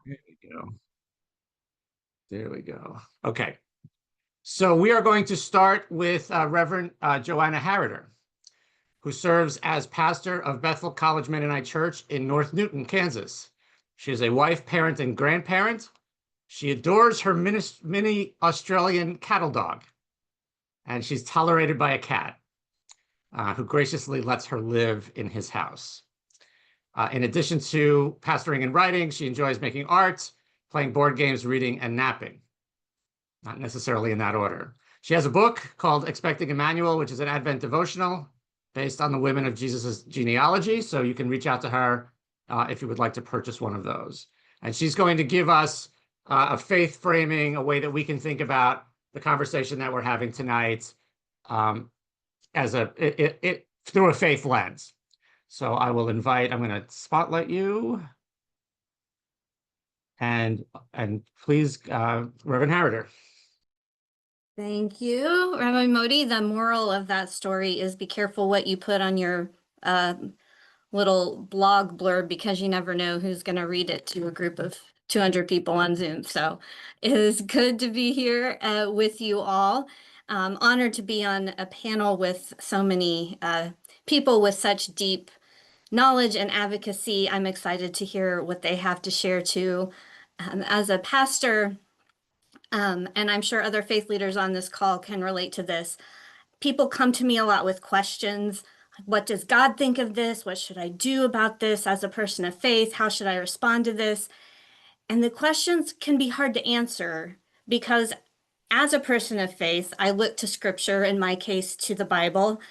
There we go. There we go. Okay. So we are going to start with Reverend Joanna Harader, who serves as pastor of Bethel College Mennonite Church in North Newton, Kansas. She is a wife, parent, and grandparent. She adores her mini Australian cattle dog, and she's tolerated by a cat who graciously lets her live in his house. In addition to pastoring and writing, she enjoys making art, playing board games, reading, and napping. Not necessarily in that order. She has a book called Expecting Emmanuel, which is an Advent devotional based on the women of Jesus's genealogy. So you can reach out to her if you would like to purchase one of those. And she's going to give us a faith framing, a way that we can think about the conversation that we're having tonight as through a faith lens. So I will invite, I'm going to spotlight you. And please, Reverend Harader. Thank you, Rabbi Moti. The moral of that story is be careful what you put on your little blog blurb, because you never know who's going to read it to a group of 200 people on Zoom. So it is good to be here with you all. Honored to be on a panel with so many people with such deep knowledge and advocacy. I'm excited to hear what they have to share too. As a pastor, and I'm sure other faith leaders on this call can relate to this, people come to me a lot with questions. What does God think of this? What should I do about this as a person of faith? How should I respond to this? And the questions can be hard to answer because as a person of faith, I look to scripture, in my case, to the Bible,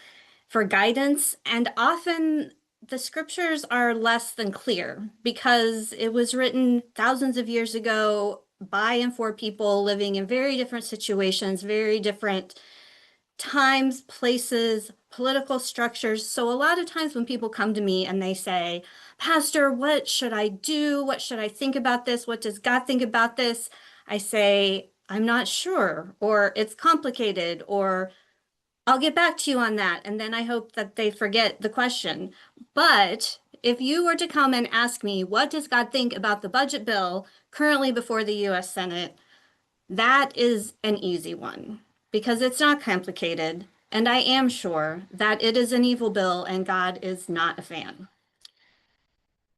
for guidance. And often the scriptures are less than clear because it was written thousands of years ago by and for people living in very different situations, very different times, places, political structures. So a lot of times when people come to me and they say, Pastor, what should I do? What should I think about this? What does God think about this? I say, I'm not sure, or it's complicated, or I'll get back to you on that. And then I hope that they forget the question. But if you were to come and ask me, what does God think about the budget bill currently before the US Senate? That is an easy one because it's not complicated. And I am sure that it is an evil bill and God is not a fan.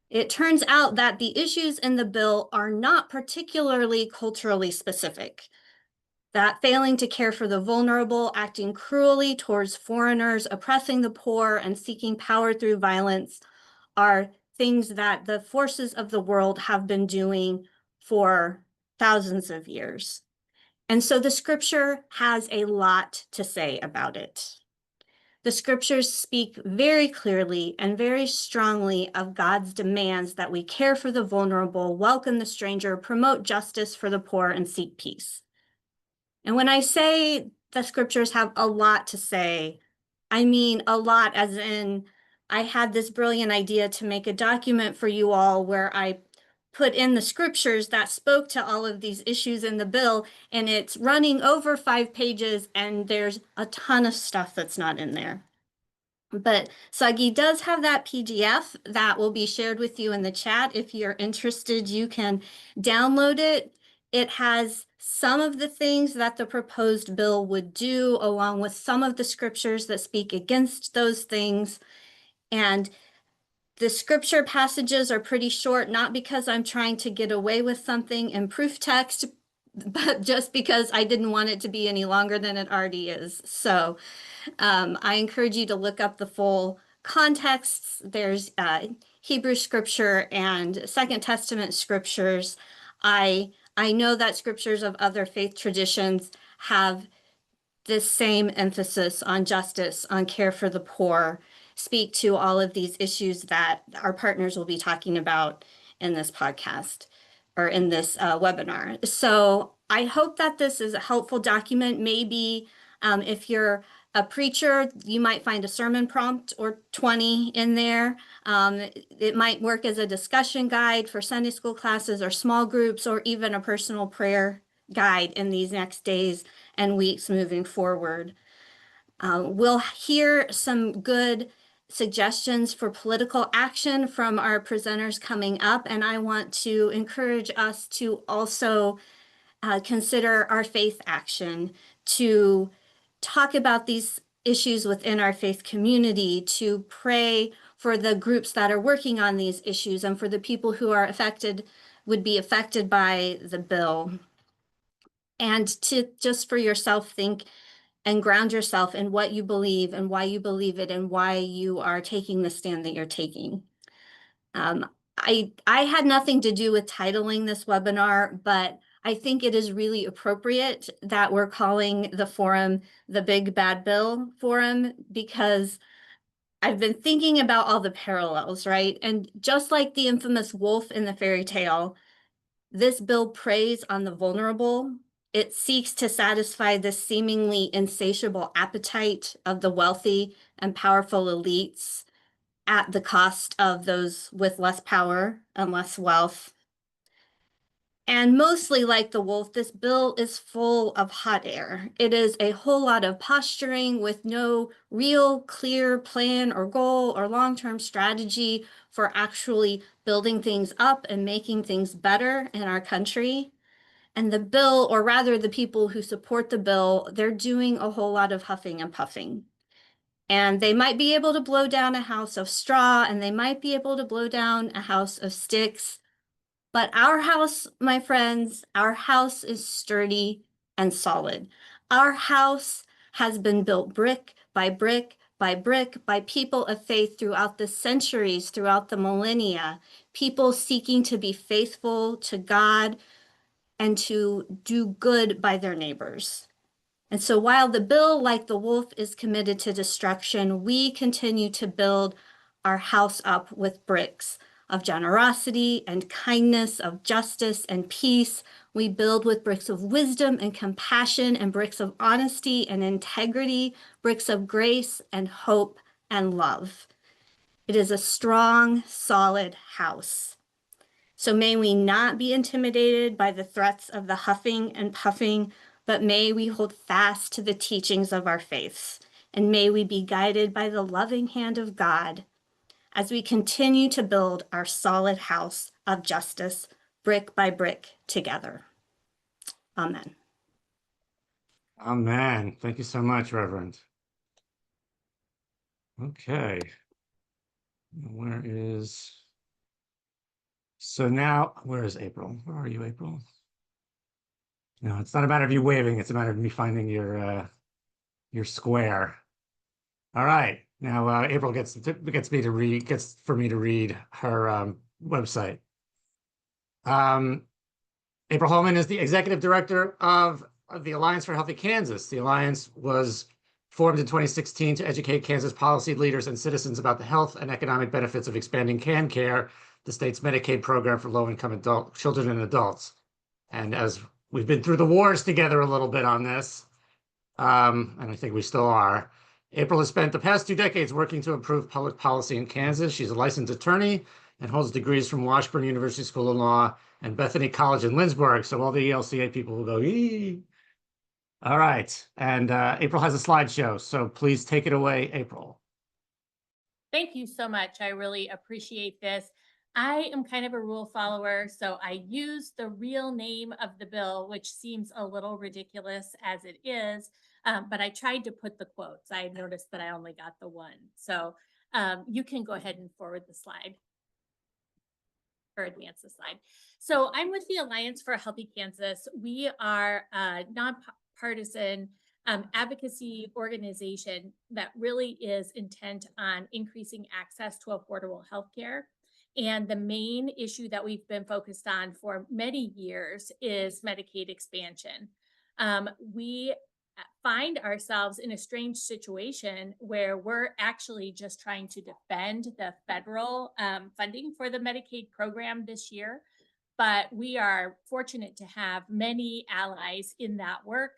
It turns out that the issues in the bill are not particularly culturally specific. That failing to care for the vulnerable, acting cruelly towards foreigners, oppressing the poor, and seeking power through violence are things that the forces of the world have been doing for thousands of years. And so the scripture has a lot to say about it. The scriptures speak very clearly and very strongly of God's demands that we care for the vulnerable, welcome the stranger, promote justice for the poor, and seek peace. And when I say the scriptures have a lot to say, I mean a lot as in I had this brilliant idea to make a document for you all where I put in the scriptures that spoke to all of these issues in the bill, and it's running over 5 pages and there's a ton of stuff that's not in there. But Sagi does have that PDF that will be shared with you in the chat. If you're interested, you can download it. It has some of the things that the proposed bill would do, along with some of the scriptures that speak against those things. And the scripture passages are pretty short, not because I'm trying to get away with something in proof text, but just because I didn't want it to be any longer than it already is. So I encourage you to look up the full contexts. There's Hebrew scripture and Second Testament scriptures. I know that scriptures of other faith traditions have this same emphasis on justice, on care for the poor, speak to all of these issues that our partners will be talking about in this podcast or in this webinar. So I hope that this is a helpful document. Maybe if you're a preacher, you might find a sermon prompt or 20 in there. It might work as a discussion guide for Sunday school classes or small groups, or even a personal prayer guide in these next days and weeks moving forward. We'll hear some good suggestions for political action from our presenters coming up, and I want to encourage us to also consider our faith action, to talk about these issues within our faith community, to pray for the groups that are working on these issues and for the people who are would be affected by the bill. And to just for yourself think and ground yourself in what you believe and why you believe it and why you are taking the stand that you're taking. I had nothing to do with titling this webinar, but I think it is really appropriate that we're calling the forum the Big Bad Bill Forum, because I've been thinking about all the parallels, right? And just like the infamous wolf in the fairy tale, this bill preys on the vulnerable. It seeks to satisfy the seemingly insatiable appetite of the wealthy and powerful elites at the cost of those with less power and less wealth. And mostly like the wolf, this bill is full of hot air. It is a whole lot of posturing with no real clear plan or goal or long-term strategy for actually building things up and making things better in our country. And the bill, or rather the people who support the bill, they're doing a whole lot of huffing and puffing. And they might be able to blow down a house of straw, and they might be able to blow down a house of sticks. But our house, my friends, our house is sturdy and solid. Our house has been built brick by brick by brick by people of faith throughout the centuries, throughout the millennia, people seeking to be faithful to God and to do good by their neighbors. And so while the bill, like the wolf, is committed to destruction, we continue to build our house up with bricks of generosity and kindness, of justice and peace. We build with bricks of wisdom and compassion and bricks of honesty and integrity, bricks of grace and hope and love. It is a strong, solid house. So may we not be intimidated by the threats of the huffing and puffing, but may we hold fast to the teachings of our faiths, and may we be guided by the loving hand of God as we continue to build our solid house of justice, brick by brick, together. Amen. Amen. Thank you so much, Reverend. Okay. Where is April? Where are you, April? No, it's not a matter of you waving. It's a matter of me finding your square. All right. Now April gets for me to read her website. April Holman is the executive director of the Alliance for Healthy Kansas. The Alliance was formed in 2016 to educate Kansas policy leaders and citizens about the health and economic benefits of expanding CanCare, the state's Medicaid program for low-income children and adults. And as we've been through the wars together a little bit on this, and I think we still are, April has spent the past 2 decades working to improve public policy in Kansas. She's a licensed attorney and holds degrees from Washburn University School of Law and Bethany College in Lynchburg. So all the ELCA people will go, ee. All right. And April has a slideshow. So please take it away, April. Thank you so much. I really appreciate this. I am kind of a rule follower, so I use the real name of the bill, which seems a little ridiculous as it is, but I tried to put the quotes. I noticed that I only got the one. So you can go ahead and forward the slide or advance the slide. So I'm with the Alliance for a Healthy Kansas. We are a nonpartisan advocacy organization that really is intent on increasing access to affordable healthcare. And the main issue that we've been focused on for many years is Medicaid expansion. We find ourselves in a strange situation where we're actually just trying to defend the federal funding for the Medicaid program this year. But we are fortunate to have many allies in that work.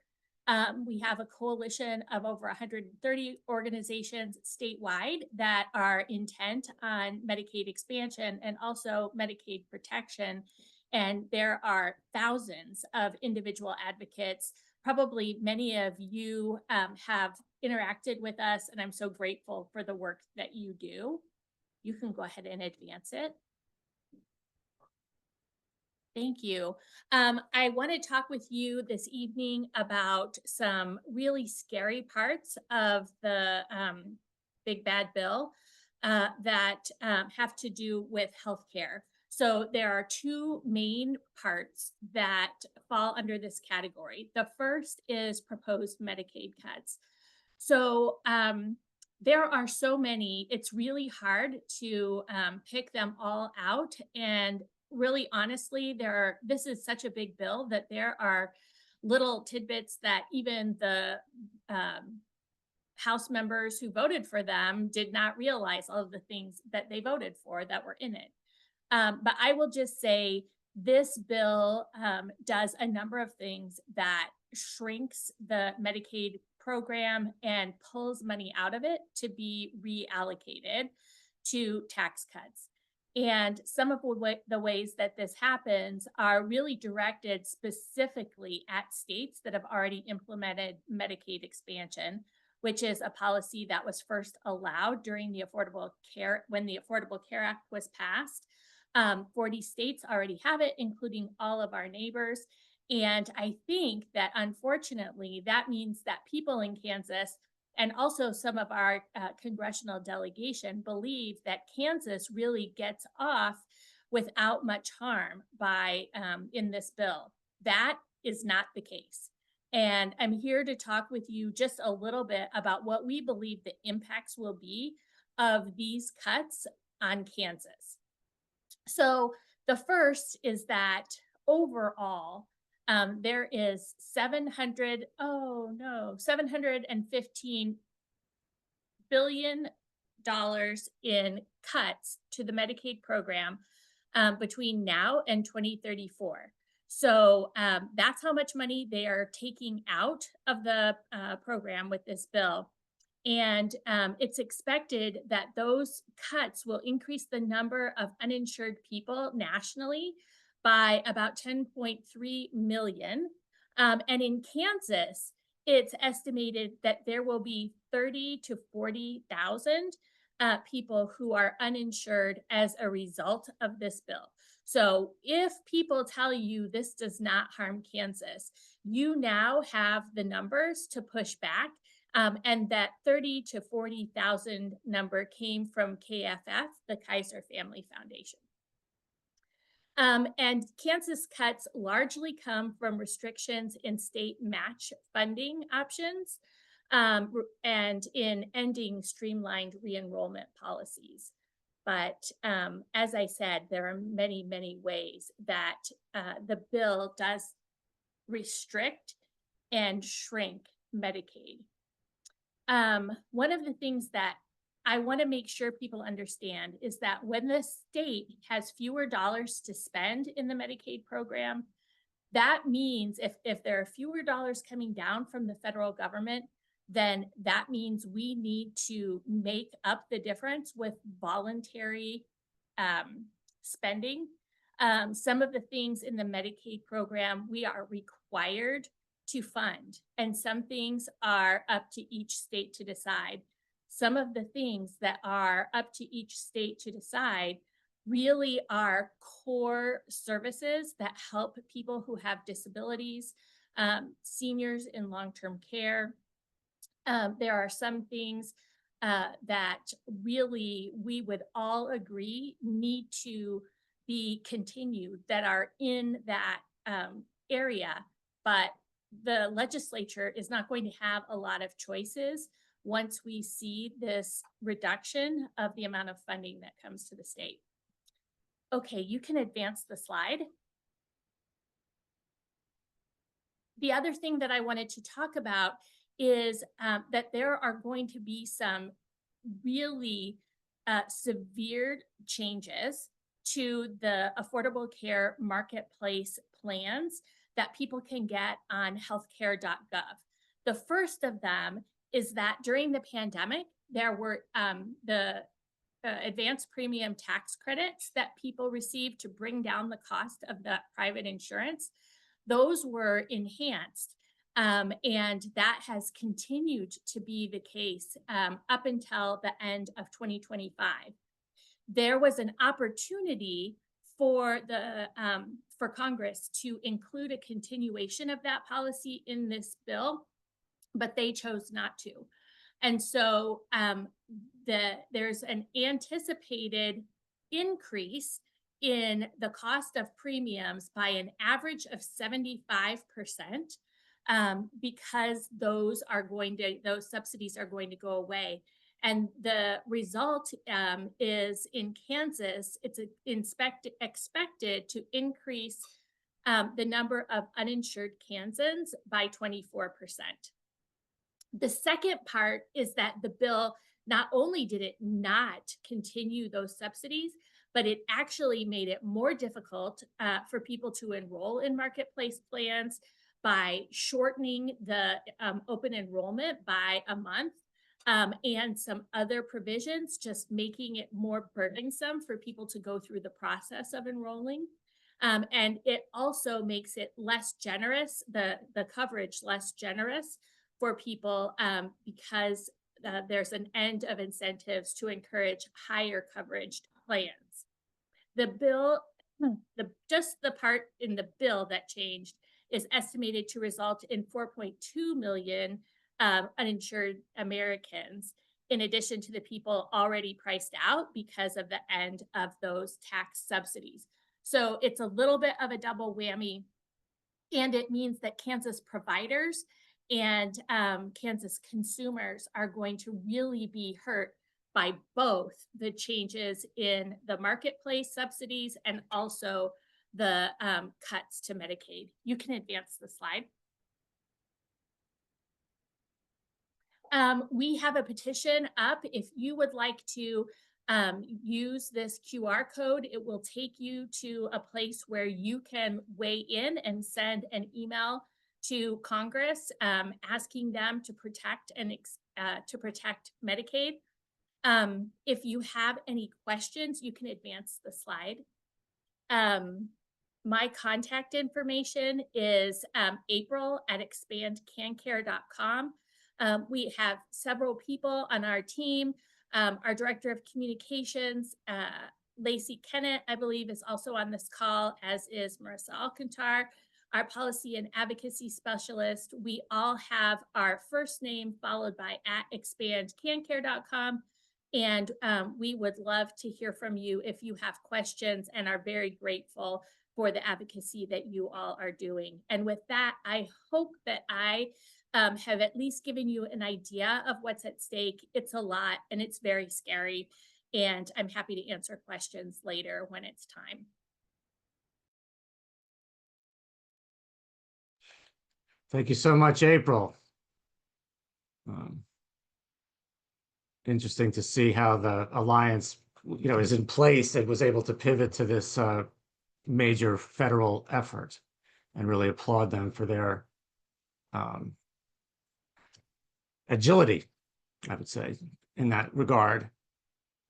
We have a coalition of over 130 organizations statewide that are intent on Medicaid expansion and also Medicaid protection. And there are thousands of individual advocates. Probably many of you have interacted with us, and I'm so grateful for the work that you do. You can go ahead and advance it. Thank you. I want to talk with you this evening about some really scary parts of the Big Bad Bill that have to do with healthcare. So there are two main parts that fall under this category. The first is proposed Medicaid cuts. So there are so many, it's really hard to pick them all out. And really, honestly, this is such a big bill that there are little tidbits that even the House members who voted for them did not realize all of the things that they voted for that were in it. But I will just say this bill does a number of things that shrinks the Medicaid program and pulls money out of it to be reallocated to tax cuts. And some of the ways that this happens are really directed specifically at states that have already implemented Medicaid expansion, which is a policy that was first allowed during the when the Affordable Care Act was passed. 40 states already have it, including all of our neighbors. And I think that unfortunately, that means that people in Kansas and also some of our congressional delegation believe that Kansas really gets off without much harm by in this bill. That is not the case. And I'm here to talk with you just a little bit about what we believe the impacts will be of these cuts on Kansas. So the first is that overall, there is $715 billion in cuts to the Medicaid program between now and 2034. So that's how much money they are taking out of the program with this bill. And it's expected that those cuts will increase the number of uninsured people nationally by about 10.3 million. And in Kansas, it's estimated that there will be 30 to 40,000 people who are uninsured as a result of this bill. So if people tell you this does not harm Kansas, you now have the numbers to push back. And that 30 to 40,000 number came from KFF, the Kaiser Family Foundation. And Kansas cuts largely come from restrictions in state match funding options and in ending streamlined re-enrollment policies. But as I said, there are many, many ways that the bill does restrict and shrink Medicaid. One of the things that I want to make sure people understand is that when the state has fewer dollars to spend in the Medicaid program, that means if there are fewer dollars coming down from the federal government, then that means we need to make up the difference with voluntary spending. Some of the things in the Medicaid program we are required to fund, and some things are up to each state to decide. Some of the things that are up to each state to decide really are core services that help people who have disabilities, seniors in long-term care. There are some things that really we would all agree need to be continued that are in that area, but the legislature is not going to have a lot of choices once we see this reduction of the amount of funding that comes to the state. Okay, you can advance the slide. The other thing that I wanted to talk about is that there are going to be some really severe changes to the Affordable Care Marketplace plans that people can get on healthcare.gov. The first of them is that during the pandemic, there were the advanced premium tax credits that people received to bring down the cost of the private insurance. Those were enhanced And that has continued to be the case up until the end of 2025. There was an opportunity for Congress to include a continuation of that policy in this bill, but they chose not to. And so there's an anticipated increase in the cost of premiums by an average of 75%, because those subsidies are going to go away. And the result is in Kansas, it's expected to increase the number of uninsured Kansans by 24%. The second part is that the bill, not only did it not continue those subsidies, but it actually made it more difficult for people to enroll in marketplace plans by shortening the open enrollment by a month, and some other provisions, just making it more burdensome for people to go through the process of enrolling. And it also makes it less generous, the coverage less generous for people, because there's an end of incentives to encourage higher coverage plans. The bill, just the part in the bill that changed, is estimated to result in 4.2 million uninsured Americans, in addition to the people already priced out because of the end of those tax subsidies. So it's a little bit of a double whammy, and it means that Kansas providers and Kansas consumers are going to really be hurt by both the changes in the marketplace subsidies and also the cuts to Medicaid. You can advance the slide. We have a petition up. If you would like to use this QR code, it will take you to a place where you can weigh in and send an email to Congress asking them to protect Medicaid. If you have any questions, you can advance the slide. My contact information is april@expandcancare.com. We have several people on our team. Our director of communications, Lacey Kennett, I believe, is also on this call, as is Marissa Alcantar, our policy and advocacy specialist. We all have our first name followed by @expandcancare.com. And we would love to hear from you if you have questions, and are very grateful for the advocacy that you all are doing. And with that, I hope that I have at least given you an idea of what's at stake. It's a lot and it's very scary, and I'm happy to answer questions later when it's time. Thank you so much, April. Interesting to see how the alliance, is in place and was able to pivot to this major federal effort, and really applaud them for their agility, I would say, in that regard.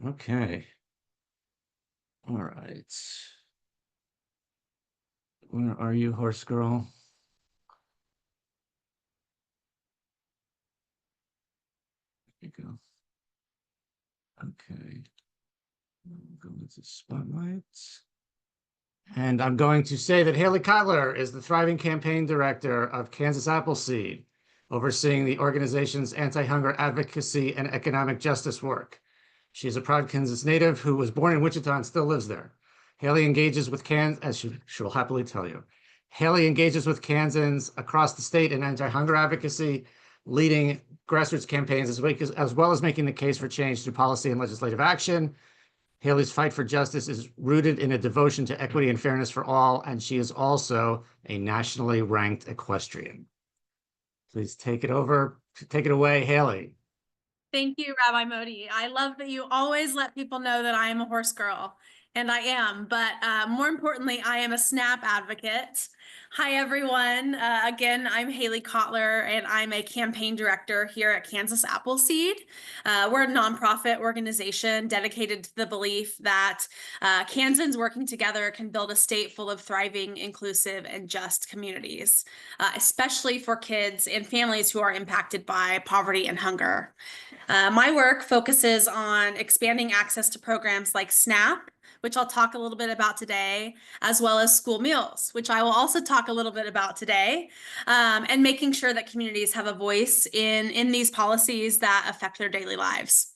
Okay. All right. Where are you, horse girl? There you go. Okay. Go into spotlight. And I'm going to say that Haley Kottler is the Thriving Campaign Director of Kansas Appleseed, overseeing the organization's anti-hunger advocacy and economic justice work. She is a proud Kansas native who was born in Wichita and still lives there. Haley engages with as she will happily tell you, Haley engages with Kansans across the state in anti-hunger advocacy, leading grassroots campaigns as well as making the case for change through policy and legislative action. Haley's fight for justice is rooted in a devotion to equity and fairness for all, and she is also a nationally ranked equestrian. Please take it away, Haley. Thank you, Rabbi Moti. I love that you always let people know that I am a horse girl. and I am, but more importantly, I am a SNAP advocate. Hi, everyone. Again, I'm Haley Kottler, and I'm a campaign director here at Kansas Appleseed. We're a nonprofit organization dedicated to the belief that Kansans working together can build a state full of thriving, inclusive, and just communities, especially for kids and families who are impacted by poverty and hunger. My work focuses on expanding access to programs like SNAP, which I'll talk a little bit about today, as well as school meals, which I will also talk a little bit about today, and making sure that communities have a voice in these policies that affect their daily lives.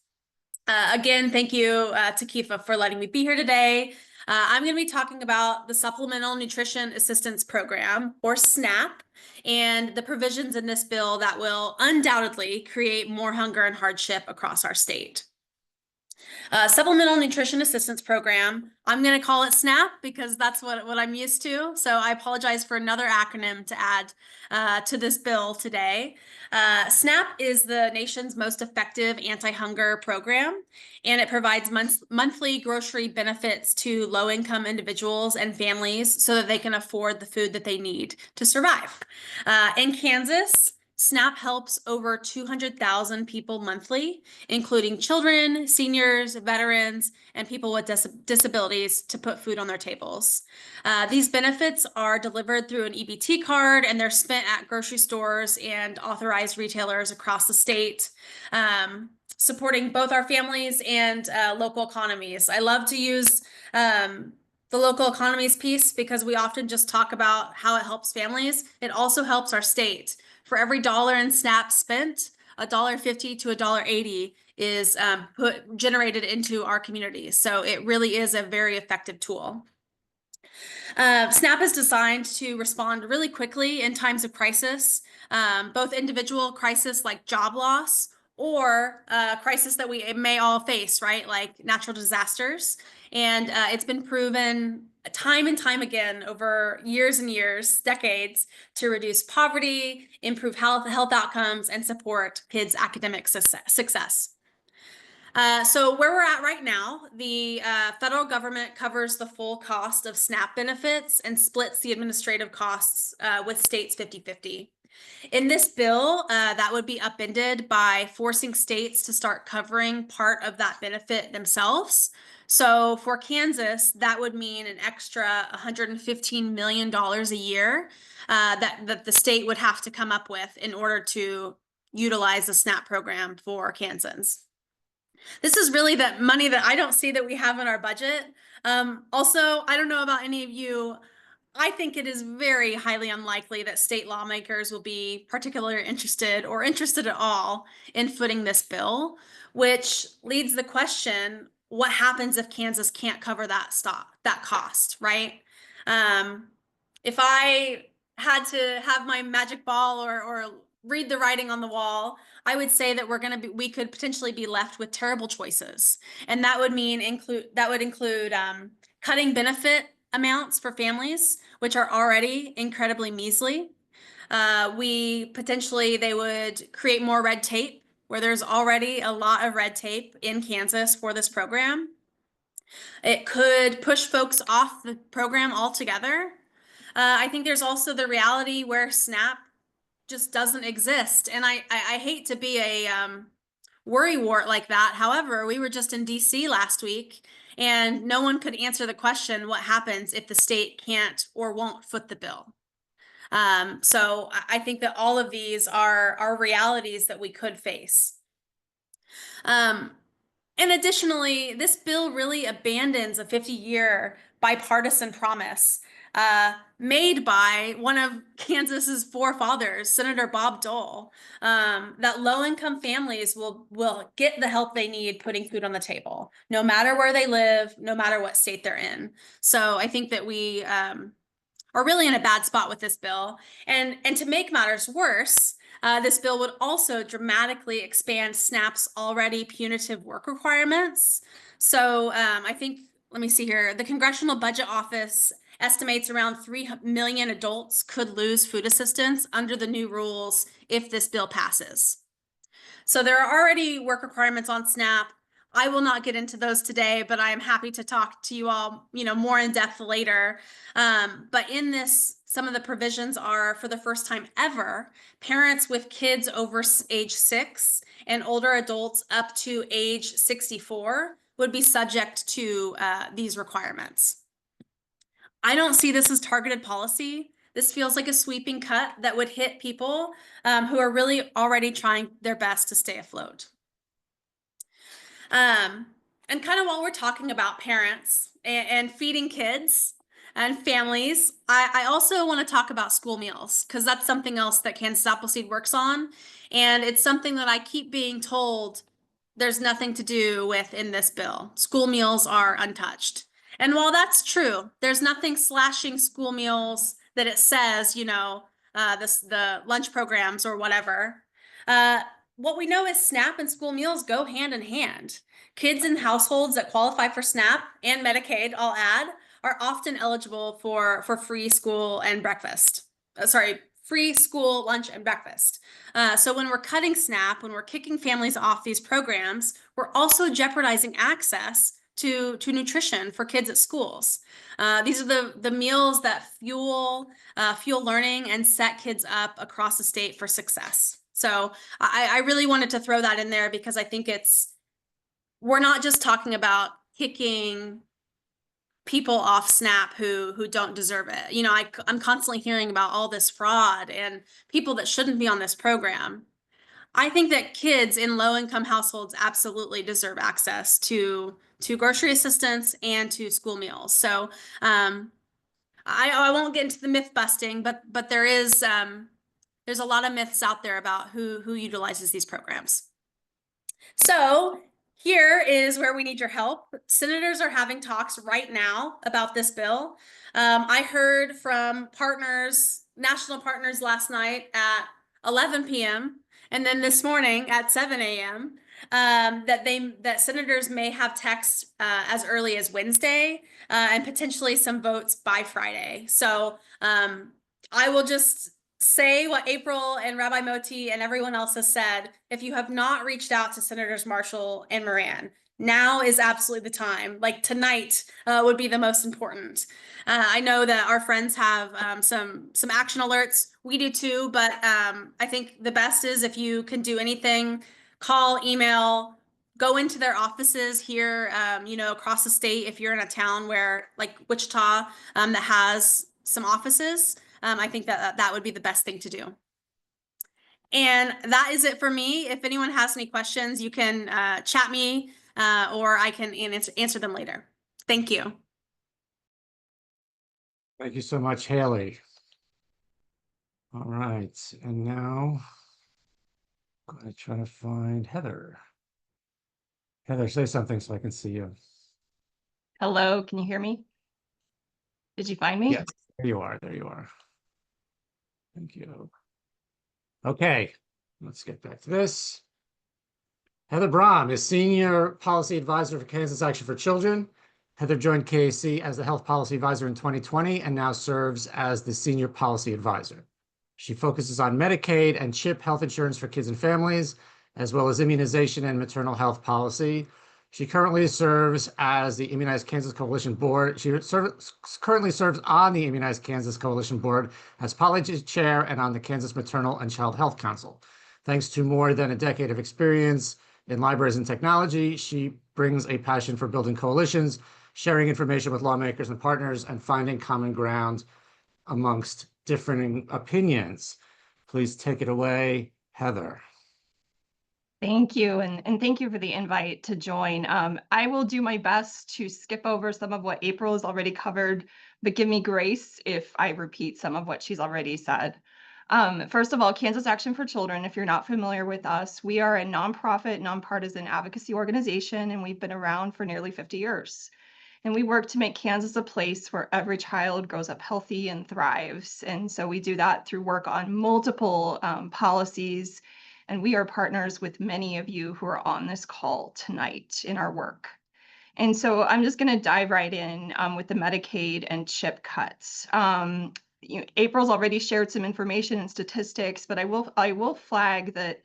Again, thank you to KIFA for letting me be here today. I'm going to be talking about the Supplemental Nutrition Assistance Program, or SNAP, and the provisions in this bill that will undoubtedly create more hunger and hardship across our state. Supplemental Nutrition Assistance Program, I'm going to call it SNAP because that's what I'm used to. So I apologize for another acronym to add to this bill today. SNAP is the nation's most effective anti-hunger program, and it provides monthly grocery benefits to low-income individuals and families so that they can afford the food that they need to survive. In Kansas, SNAP helps over 200,000 people monthly, including children, seniors, veterans, and people with disabilities to put food on their tables. These benefits are delivered through an EBT card, and they're spent at grocery stores and authorized retailers across the state, supporting both our families and local economies. I love to use the local economies piece because we often just talk about how it helps families. It also helps our state. For every dollar in SNAP spent, $1.50 to $1.80 is generated into our communities. So it really is a very effective tool. SNAP is designed to respond really quickly in times of crisis, both individual crisis like job loss or crisis that we may all face, right? Like natural disasters. And it's been proven time and time again over years and years, decades, to reduce poverty, improve health outcomes, and support kids' academic success. So where we're at right now, the federal government covers the full cost of SNAP benefits and splits the administrative costs with states 50-50. In this bill, that would be upended by forcing states to start covering part of that benefit themselves. So for Kansas, that would mean an extra $115 million a year that the state would have to come up with in order to utilize the SNAP program for Kansans. This is really that money that I don't see that we have in our budget. Also, I don't know about any of you, I think it is very highly unlikely that state lawmakers will be particularly interested or interested at all in footing this bill, which leads the question, what happens if Kansas can't cover that cost, right? If I had to have my magic ball or read the writing on the wall, I would say that we could potentially be left with terrible choices. And that would include cutting benefit amounts for families, which are already incredibly measly. They would create more red tape where there's already a lot of red tape in Kansas for this program. It could push folks off the program altogether. I think there's also the reality where SNAP just doesn't exist. And I hate to be a worrywart like that. However, we were just in DC last week and no one could answer the question, what happens if the state can't or won't foot the bill? So I think that all of these are realities that we could face. And additionally, this bill really abandons a 50-year bipartisan promise made by one of Kansas's forefathers, Senator Bob Dole, that low-income families will get the help they need putting food on the table, no matter where they live, no matter what state they're in. So I think that we are really in a bad spot with this bill. And to make matters worse, this bill would also dramatically expand SNAP's already punitive work requirements. So I think, let me see here, the Congressional Budget Office estimates around 3 million adults could lose food assistance under the new rules if this bill passes. So there are already work requirements on SNAP. I will not get into those today, but I am happy to talk to you all, more in depth later. But in this, some of the provisions are, for the first time ever, parents with kids over age 6 and older adults up to age 64 would be subject to these requirements. I don't see this as targeted policy. This feels like a sweeping cut that would hit people who are really already trying their best to stay afloat. And kind of while we're talking about parents and feeding kids and families, I also want to talk about school meals, because that's something else that Kansas Appleseed works on. And it's something that I keep being told there's nothing to do with in this bill. School meals are untouched. And while that's true, there's nothing slashing school meals that it says, the lunch programs or whatever. What we know is SNAP and school meals go hand in hand. Kids in households that qualify for SNAP and Medicaid, I'll add, are often eligible for free school and breakfast. Free school, lunch, and breakfast. So when we're cutting SNAP, when we're kicking families off these programs, we're also jeopardizing access to nutrition for kids at schools. These are the meals that fuel learning and set kids up across the state for success. So I really wanted to throw that in there, because I think we're not just talking about kicking people off SNAP who don't deserve it. I'm constantly hearing about all this fraud and people that shouldn't be on this program. I think that kids in low-income households absolutely deserve access to grocery assistance and to school meals. So I won't get into the myth busting, but there's a lot of myths out there about who utilizes these programs. So here is where we need your help. Senators are having talks right now about this bill. I heard from national partners last night at 11 p.m. and then this morning at 7 a.m. That senators may have text as early as Wednesday and potentially some votes by Friday. So I will just say what April and Rabbi Moti and everyone else has said. If you have not reached out to Senators Marshall and Moran, now is absolutely the time. Like tonight would be the most important. I know that our friends have some action alerts. We do too, but I think the best is if you can do anything, call, email, go into their offices here, across the state. If you're in a town where, like Wichita, that has some offices, I think that would be the best thing to do. And that is it for me. If anyone has any questions, you can chat me or I can answer them later. Thank you. Thank you so much, Haley. All right, and now I'm going to try to find Heather. Heather, say something so I can see you. Hello, can you hear me? Did you find me? Yes, there you are. There you are. Thank you. Okay, let's get back to this. Heather Braum is Senior Policy Advisor for Kansas Action for Children. Heather joined KAC as the Health Policy Advisor in 2020 and now serves as the Senior Policy Advisor. She focuses on Medicaid and CHIP health insurance for kids and families, as well as immunization and maternal health policy. She currently serves as the Immunize Kansas Coalition Board. She currently serves on the Immunize Kansas Coalition Board as policy chair and on the Kansas Maternal and Child Health Council. Thanks to more than a decade of experience in libraries and technology, she brings a passion for building coalitions, sharing information with lawmakers and partners, and finding common ground amongst differing opinions. Please take it away, Heather. Thank you, and thank you for the invite to join. I will do my best to skip over some of what April has already covered, but give me grace if I repeat some of what she's already said. First of all, Kansas Action for Children, if you're not familiar with us, we are a nonprofit, nonpartisan advocacy organization, and we've been around for nearly 50 years. And we work to make Kansas a place where every child grows up healthy and thrives. And so we do that through work on multiple policies. And we are partners with many of you who are on this call tonight in our work. And so I'm just going to dive right in with the Medicaid and CHIP cuts. April's already shared some information and statistics, but I will flag that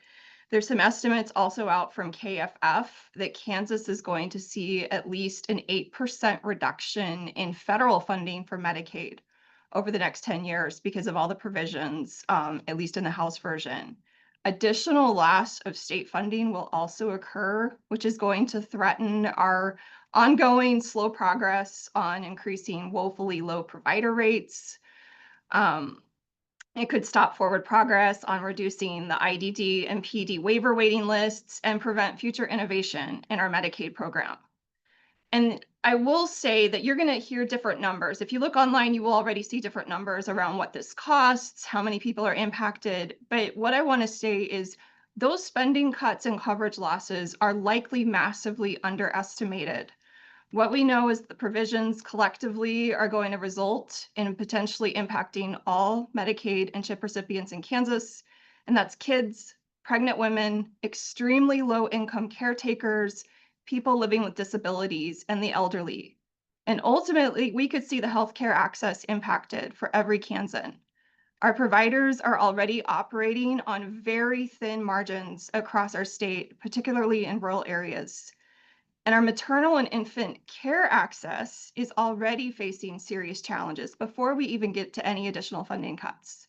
There's some estimates also out from KFF that Kansas is going to see at least an 8% reduction in federal funding for Medicaid over the next 10 years because of all the provisions, at least in the House version. Additional loss of state funding will also occur, which is going to threaten our ongoing slow progress on increasing woefully low provider rates. It could stop forward progress on reducing the IDD and PD waiver waiting lists and prevent future innovation in our Medicaid program. And I will say that you're going to hear different numbers. If you look online, you will already see different numbers around what this costs, how many people are impacted. But what I want to say is those spending cuts and coverage losses are likely massively underestimated. What we know is the provisions collectively are going to result in potentially impacting all Medicaid and CHIP recipients in Kansas, and that's kids, pregnant women, extremely low-income caretakers, people living with disabilities, and the elderly. And ultimately, we could see the healthcare access impacted for every Kansan. Our providers are already operating on very thin margins across our state, particularly in rural areas. And our maternal and infant care access is already facing serious challenges before we even get to any additional funding cuts.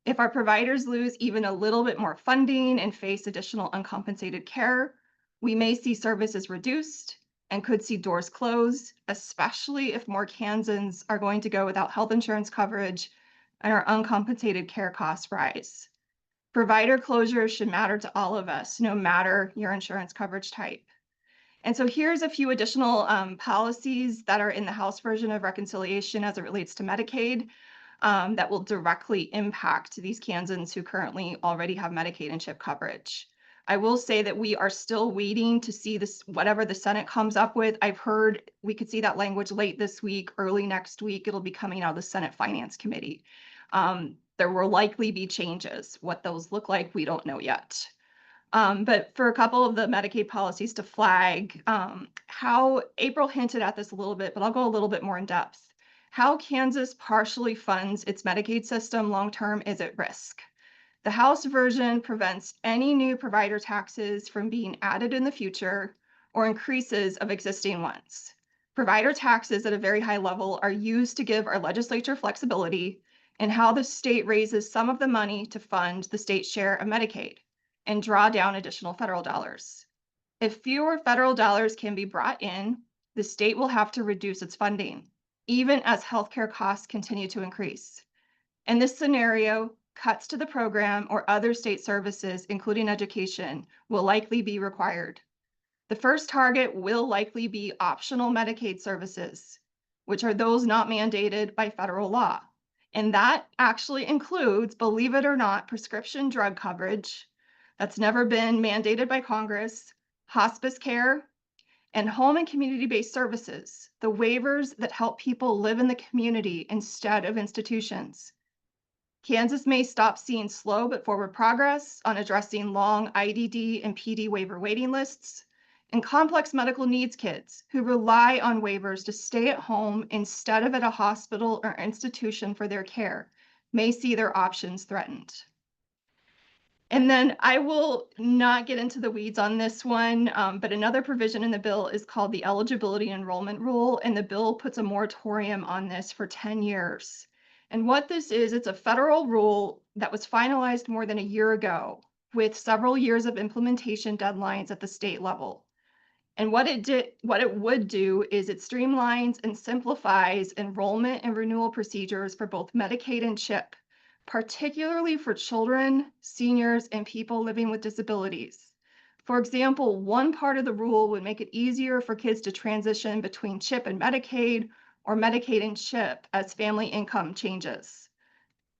If our providers lose even a little bit more funding and face additional uncompensated care, we may see services reduced and could see doors close, especially if more Kansans are going to go without health insurance coverage and our uncompensated care costs rise. Provider closure should matter to all of us, no matter your insurance coverage type. And so here's a few additional policies that are in the House version of reconciliation as it relates to Medicaid that will directly impact these Kansans who currently already have Medicaid and CHIP coverage. I will say that we are still waiting to see this, whatever the Senate comes up with. I've heard we could see that language late this week, early next week. It'll be coming out of the Senate Finance Committee. There will likely be changes. What those look like, we don't know yet. But for a couple of the Medicaid policies to flag, how April hinted at this a little bit, but I'll go a little bit more in depth. How Kansas partially funds its Medicaid system long-term is at risk. The House version prevents any new provider taxes from being added in the future or increases of existing ones. Provider taxes at a very high level are used to give our legislature flexibility in how the state raises some of the money to fund the state's share of Medicaid and draw down additional federal dollars. If fewer federal dollars can be brought in, the state will have to reduce its funding, even as healthcare costs continue to increase. In this scenario, cuts to the program or other state services, including education, will likely be required. The first target will likely be optional Medicaid services, which are those not mandated by federal law. And that actually includes, believe it or not, prescription drug coverage that's never been mandated by Congress, hospice care, and home and community-based services, the waivers that help people live in the community instead of institutions. Kansas may stop seeing slow but forward progress on addressing long IDD and PD waiver waiting lists, and complex medical needs kids who rely on waivers to stay at home instead of at a hospital or institution for their care may see their options threatened. And then I will not get into the weeds on this one, but another provision in the bill is called the eligibility enrollment rule, and the bill puts a moratorium on this for 10 years. And what this is, it's a federal rule that was finalized more than a year ago with several years of implementation deadlines at the state level. And what it would do is it streamlines and simplifies enrollment and renewal procedures for both Medicaid and CHIP, particularly for children, seniors, and people living with disabilities. For example, one part of the rule would make it easier for kids to transition between CHIP and Medicaid or Medicaid and CHIP as family income changes.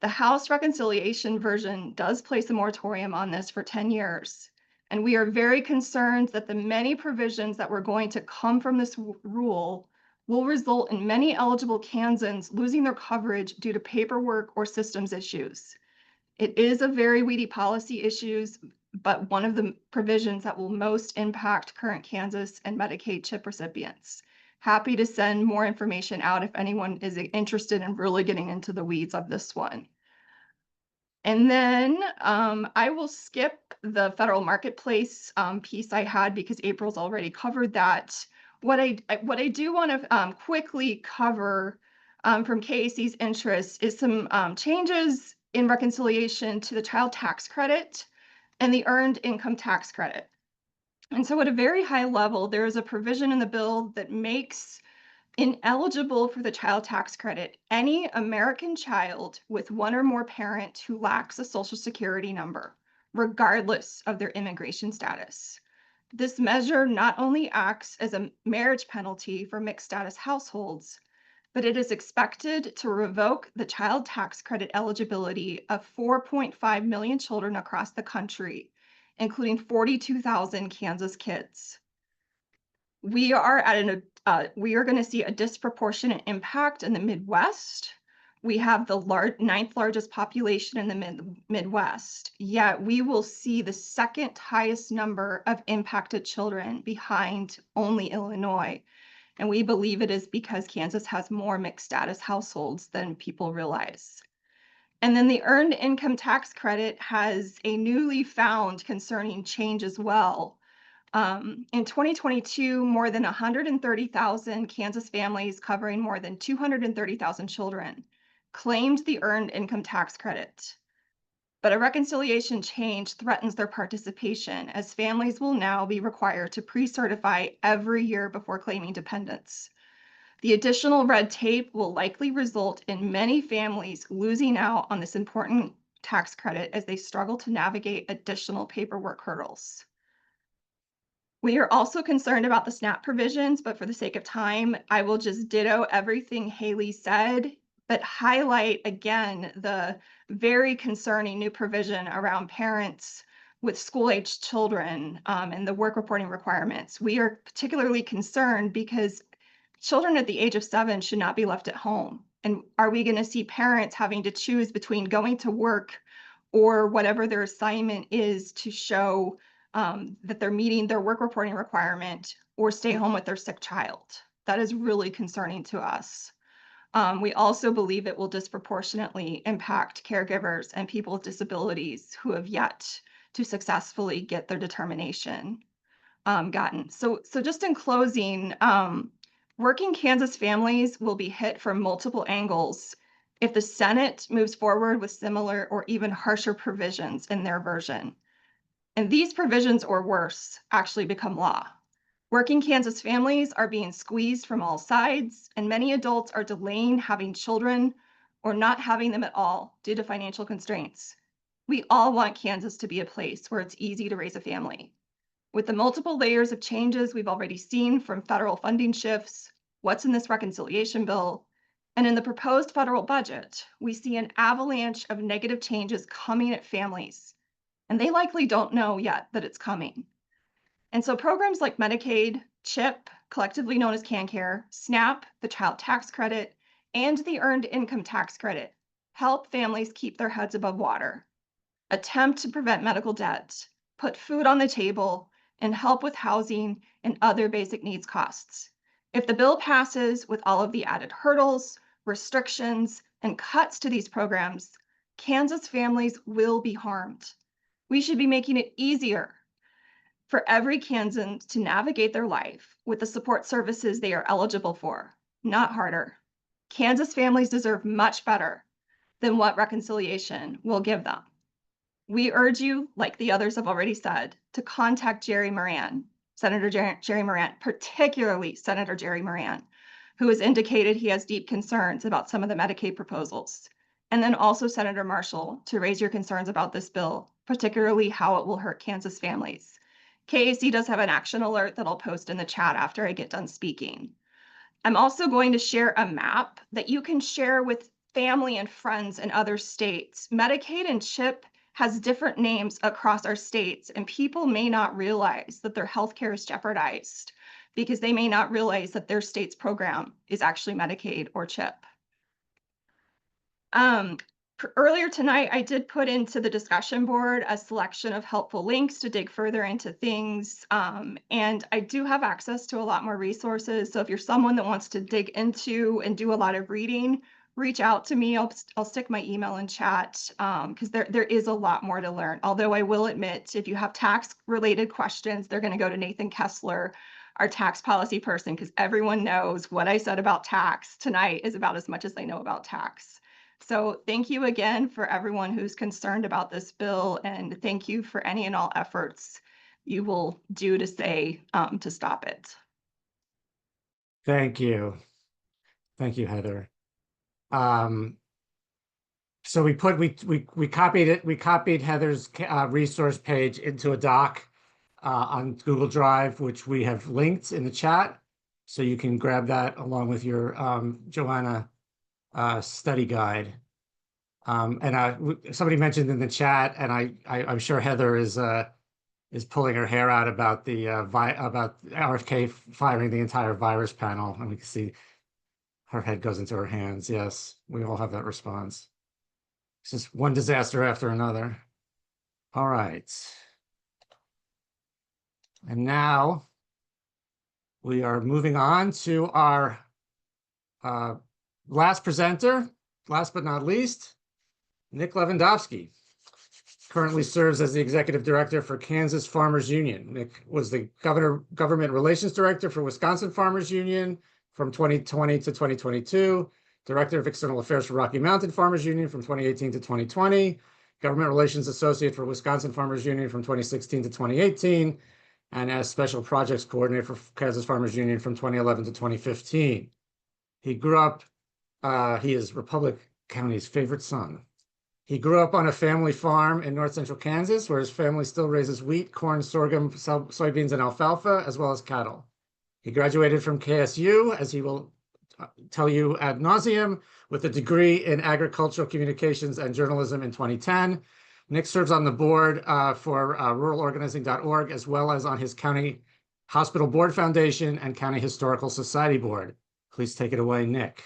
The House reconciliation version does place a moratorium on this for 10 years. And we are very concerned that the many provisions that were going to come from this rule will result in many eligible Kansans losing their coverage due to paperwork or systems issues. It is a very weedy policy issues, but one of the provisions that will most impact current Kansas and Medicaid CHIP recipients. Happy to send more information out if anyone is interested in really getting into the weeds of this one. And then I will skip the federal marketplace piece I had because April's already covered that. What I do want to quickly cover from KAC's interest is some changes in reconciliation to the child tax credit and the earned income tax credit. And so at a very high level, there is a provision in the bill that makes ineligible for the child tax credit any American child with one or more parent who lacks a Social Security number, regardless of their immigration status. This measure not only acts as a marriage penalty for mixed status households, but it is expected to revoke the child tax credit eligibility of 4.5 million children across the country, including 42,000 Kansas kids. We are going to see a disproportionate impact in the Midwest. We have the ninth largest population in the Midwest, yet we will see the second highest number of impacted children behind only Illinois. And we believe it is because Kansas has more mixed status households than people realize. And then the earned income tax credit has a newly found concerning change as well. In 2022, more than 130,000 Kansas families covering more than 230,000 children claimed the earned income tax credit. But a reconciliation change threatens their participation, as families will now be required to pre-certify every year before claiming dependents. The additional red tape will likely result in many families losing out on this important tax credit as they struggle to navigate additional paperwork hurdles. We are also concerned about the SNAP provisions, but for the sake of time, I will just ditto everything Haley said, but highlight again the very concerning new provision around parents with school-aged children and the work reporting requirements. We are particularly concerned because children at the age of 7 should not be left at home. And are we going to see parents having to choose between going to work or whatever their assignment is to show that they're meeting their work reporting requirement or stay home with their sick child? That is really concerning to us. We also believe it will disproportionately impact caregivers and people with disabilities who have yet to successfully get their determination gotten. So just in closing, working Kansas families will be hit from multiple angles if the Senate moves forward with similar or even harsher provisions in their version. And these provisions, or worse, actually become law. Working Kansas families are being squeezed from all sides, and many adults are delaying having children or not having them at all due to financial constraints. We all want Kansas to be a place where it's easy to raise a family. With the multiple layers of changes we've already seen from federal funding shifts, what's in this reconciliation bill, and in the proposed federal budget, we see an avalanche of negative changes coming at families. And they likely don't know yet that it's coming. And so programs like Medicaid, CHIP, collectively known as CanCare, SNAP, the child tax credit, and the earned income tax credit help families keep their heads above water, attempt to prevent medical debt, put food on the table, and help with housing and other basic needs costs. If the bill passes with all of the added hurdles, restrictions, and cuts to these programs, Kansas families will be harmed. We should be making it easier for every Kansan to navigate their life with the support services they are eligible for, not harder. Kansas families deserve much better than what reconciliation will give them. We urge you, like the others have already said, to contact Jerry Moran, Senator Jerry Moran, particularly Senator Jerry Moran, who has indicated he has deep concerns about some of the Medicaid proposals. And then also Senator Marshall to raise your concerns about this bill, particularly how it will hurt Kansas families. KAC does have an action alert that I'll post in the chat after I get done speaking. I'm also going to share a map that you can share with family and friends in other states. Medicaid and CHIP has different names across our states, and people may not realize that their healthcare is jeopardized because they may not realize that their state's program is actually Medicaid or CHIP. Earlier tonight, I did put into the discussion board a selection of helpful links to dig further into things. And I do have access to a lot more resources. So if you're someone that wants to dig into and do a lot of reading, reach out to me. I'll stick my email in chat because there is a lot more to learn. Although I will admit, if you have tax related questions, they're going to go to Nathan Kessler, our tax policy person, because everyone knows what I said about tax tonight is about as much as they know about tax. So thank you again for everyone who's concerned about this bill, and thank you for any and all efforts you will do to say to stop it. Thank you. Thank you, Heather. So we copied it. We copied Heather's resource page into a doc on Google Drive, which we have linked in the chat. So you can grab that along with your Joanna study guide. And somebody mentioned in the chat, and I'm sure Heather is pulling her hair out about the about RFK firing the entire virus panel, and we can see her head goes into her hands. Yes, we all have that response. It's just one disaster after another. All right. And now we are moving on to our last presenter, last but not least, Nick Levendofsky. Currently serves as the executive director for Kansas Farmers Union. Nick was the government relations director for Wisconsin Farmers Union from 2020 to 2022, director of external affairs for Rocky Mountain Farmers Union from 2018 to 2020, government relations associate for Wisconsin Farmers Union from 2016 to 2018, and as special projects coordinator for Kansas Farmers Union from 2011 to 2015. He grew up, he is Republic County's favorite son. He grew up on a family farm in north central Kansas, where his family still raises wheat, corn, sorghum, soybeans, and alfalfa, as well as cattle. He graduated from KSU, as he will tell you ad nauseum, with a degree in agricultural communications and journalism in 2010. Nick serves on the board for ruralorganizing.org, as well as on his County Hospital Board Foundation and County Historical Society Board. Please take it away, Nick.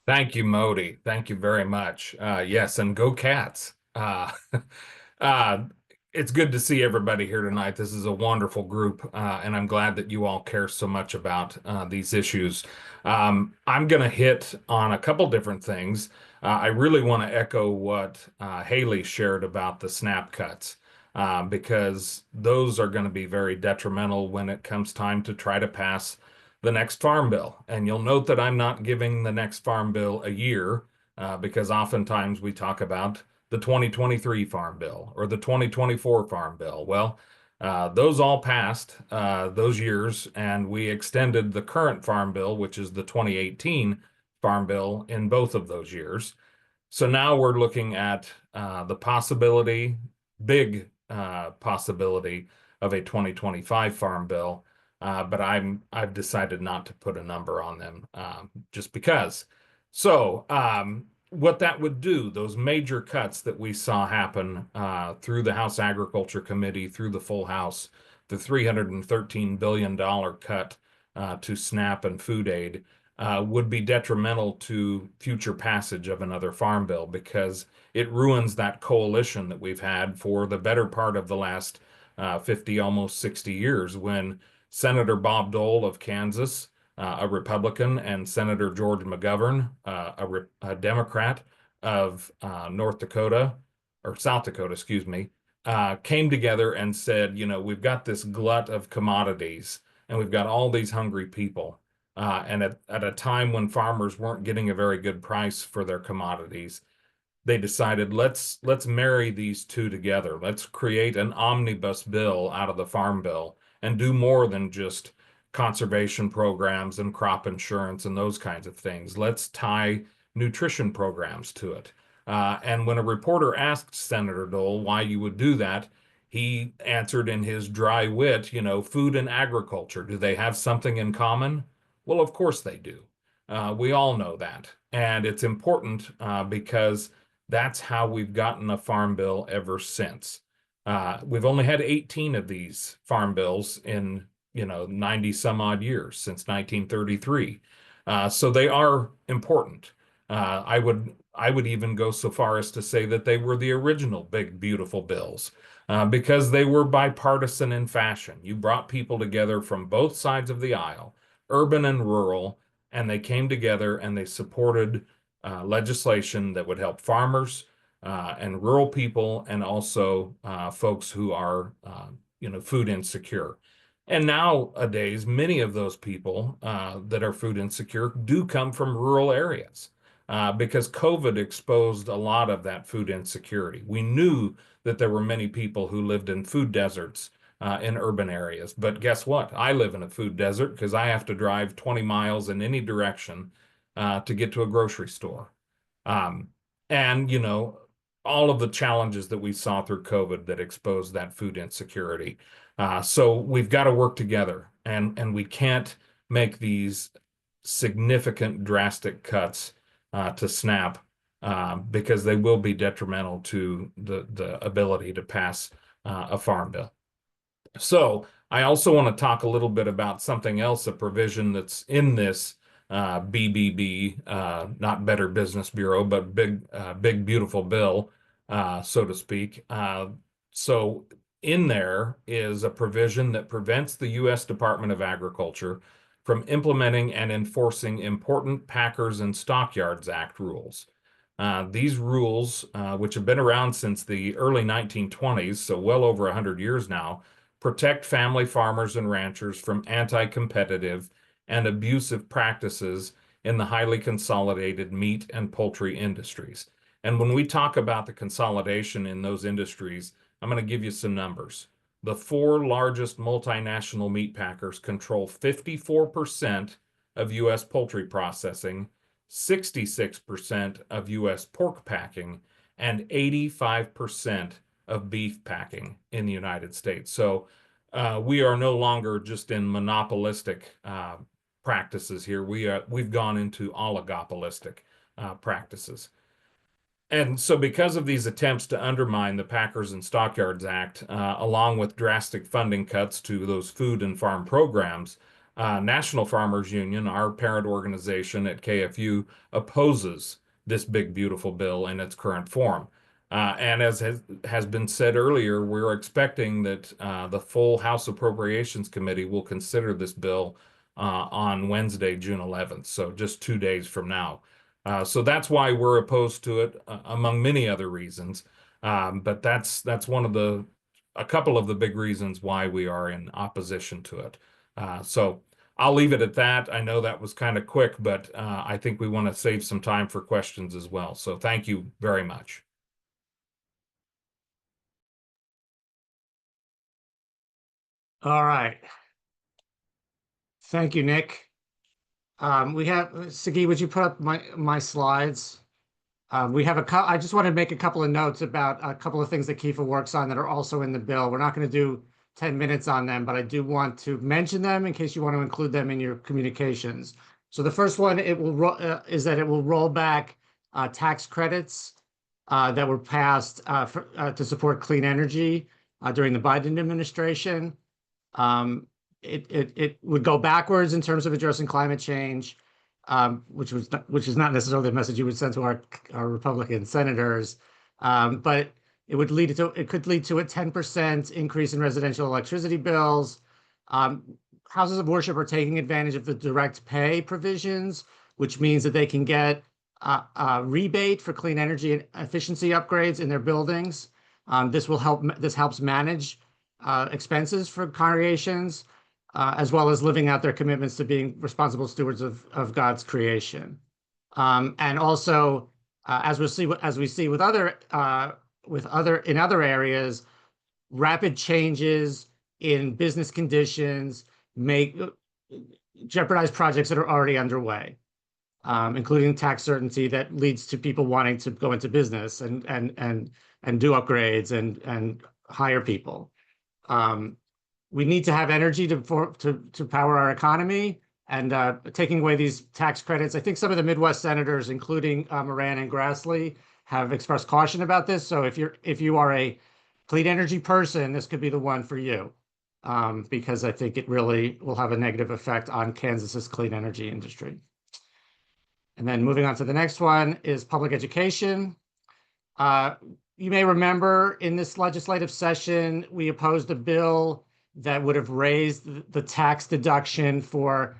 Thank you, Moti. Thank you very much. Yes, and go Cats. It's good to see everybody here tonight. This is a wonderful group, and I'm glad that you all care so much about these issues. I'm going to hit on a couple different things. I really want to echo what Haley shared about the SNAP cuts, because those are going to be very detrimental when it comes time to try to pass the next farm bill. And you'll note that I'm not giving the next farm bill a year, because oftentimes we talk about the 2023 farm bill or the 2024 farm bill. Well, those all passed those years, and we extended the current farm bill, which is the 2018 farm bill, in both of those years. So now we're looking at the possibility, big possibility of a 2025 farm bill. But I've decided not to put a number on them just because. So what that would do, those major cuts that we saw happen through the House Agriculture Committee, through the full House, the $313 billion cut to SNAP and food aid would be detrimental to future passage of another farm bill, because it ruins that coalition that we've had for the better part of the last 50, almost 60 years, when Senator Bob Dole of Kansas, a Republican, and Senator George McGovern, a Democrat of South Dakota, excuse me, came together and said, you know, we've got this glut of commodities and we've got all these hungry people. And at a time when farmers weren't getting a very good price for their commodities, they decided, let's marry these two together. Let's create an omnibus bill out of the farm bill and do more than just conservation programs and crop insurance and those kinds of things. Let's tie nutrition programs to it. And when a reporter asked Senator Dole why you would do that, he answered in his dry wit, you know, food and agriculture, do they have something in common? Well, of course they do. We all know that. And it's important because that's how we've gotten a farm bill ever since. We've only had 18 of these farm bills in, 90 some odd years, since 1933. So they are important. I would even go so far as to say that they were the original big, beautiful bills, because they were bipartisan in fashion. You brought people together from both sides of the aisle, urban and rural, and they came together and they supported legislation that would help farmers and rural people, and also folks who are, food insecure. And nowadays, many of those people that are food insecure do come from rural areas because COVID exposed a lot of that food insecurity. We knew that there were many people who lived in food deserts in urban areas. But guess what? I live in a food desert because I have to drive 20 miles in any direction to get to a grocery store. And, all of the challenges that we saw through COVID that exposed that food insecurity. So we've got to work together, and we can't make these significant, drastic cuts to SNAP because they will be detrimental to the ability to pass a farm bill. So I also want to talk a little bit about something else, a provision that's in this BBB, not Better Business Bureau, but big beautiful bill, so to speak. So in there is a provision that prevents the U.S. Department of Agriculture from implementing and enforcing important Packers and Stockyards Act rules. These rules, which have been around since the early 1920s, so well over 100 years now, protect family farmers and ranchers from anti-competitive and abusive practices in the highly consolidated meat and poultry industries. And when we talk about the consolidation in those industries, I'm going to give you some numbers. The 4 largest multinational meat packers control 54% of U.S. poultry processing, 66% of U.S. pork packing, and 85% of beef packing in the United States. So we are no longer just in monopolistic practices here. We've gone into oligopolistic practices. And so because of these attempts to undermine the Packers and Stockyards Act, along with drastic funding cuts to those food and farm programs, National Farmers Union, our parent organization at KFU, opposes this big, beautiful bill in its current form. And as has been said earlier, we're expecting that the full House Appropriations Committee will consider this bill on Wednesday, June 11th, so just 2 days from now. So that's why we're opposed to it, among many other reasons. But that's a couple of the big reasons why we are in opposition to it. So I'll leave it at that. I know that was kind of quick, but I think we want to save some time for questions as well. So thank you very much. All right. Thank you, Nick. We have, Sagi, would you put up my slides? We have I just want to make a couple of notes about a couple of things that KIFA works on that are also in the bill. We're not going to do 10 minutes on them, but I do want to mention them in case you want to include them in your communications. So the first one is that it will roll back tax credits that were passed to support clean energy during the Biden administration. It would go backwards in terms of addressing climate change, which is not necessarily the message you would send to our Republican senators, but it could lead to a 10% increase in residential electricity bills. Houses of worship are taking advantage of the direct pay provisions, which means that they can get a rebate for clean energy and efficiency upgrades in their buildings. This helps manage expenses for congregations, as well as living out their commitments to being responsible stewards of God's creation. And also, as we see with other areas, rapid changes in business conditions jeopardize projects that are already underway, including tax certainty that leads to people wanting to go into business and do upgrades and hire people. We need to have energy to power our economy, and taking away these tax credits. I think some of the Midwest senators, including Moran and Grassley, have expressed caution about this. So if you are a clean energy person, this could be the one for you, because I think it really will have a negative effect on Kansas's clean energy industry. And then moving on to the next one is public education. You may remember in this legislative session, we opposed a bill that would have raised the tax deduction for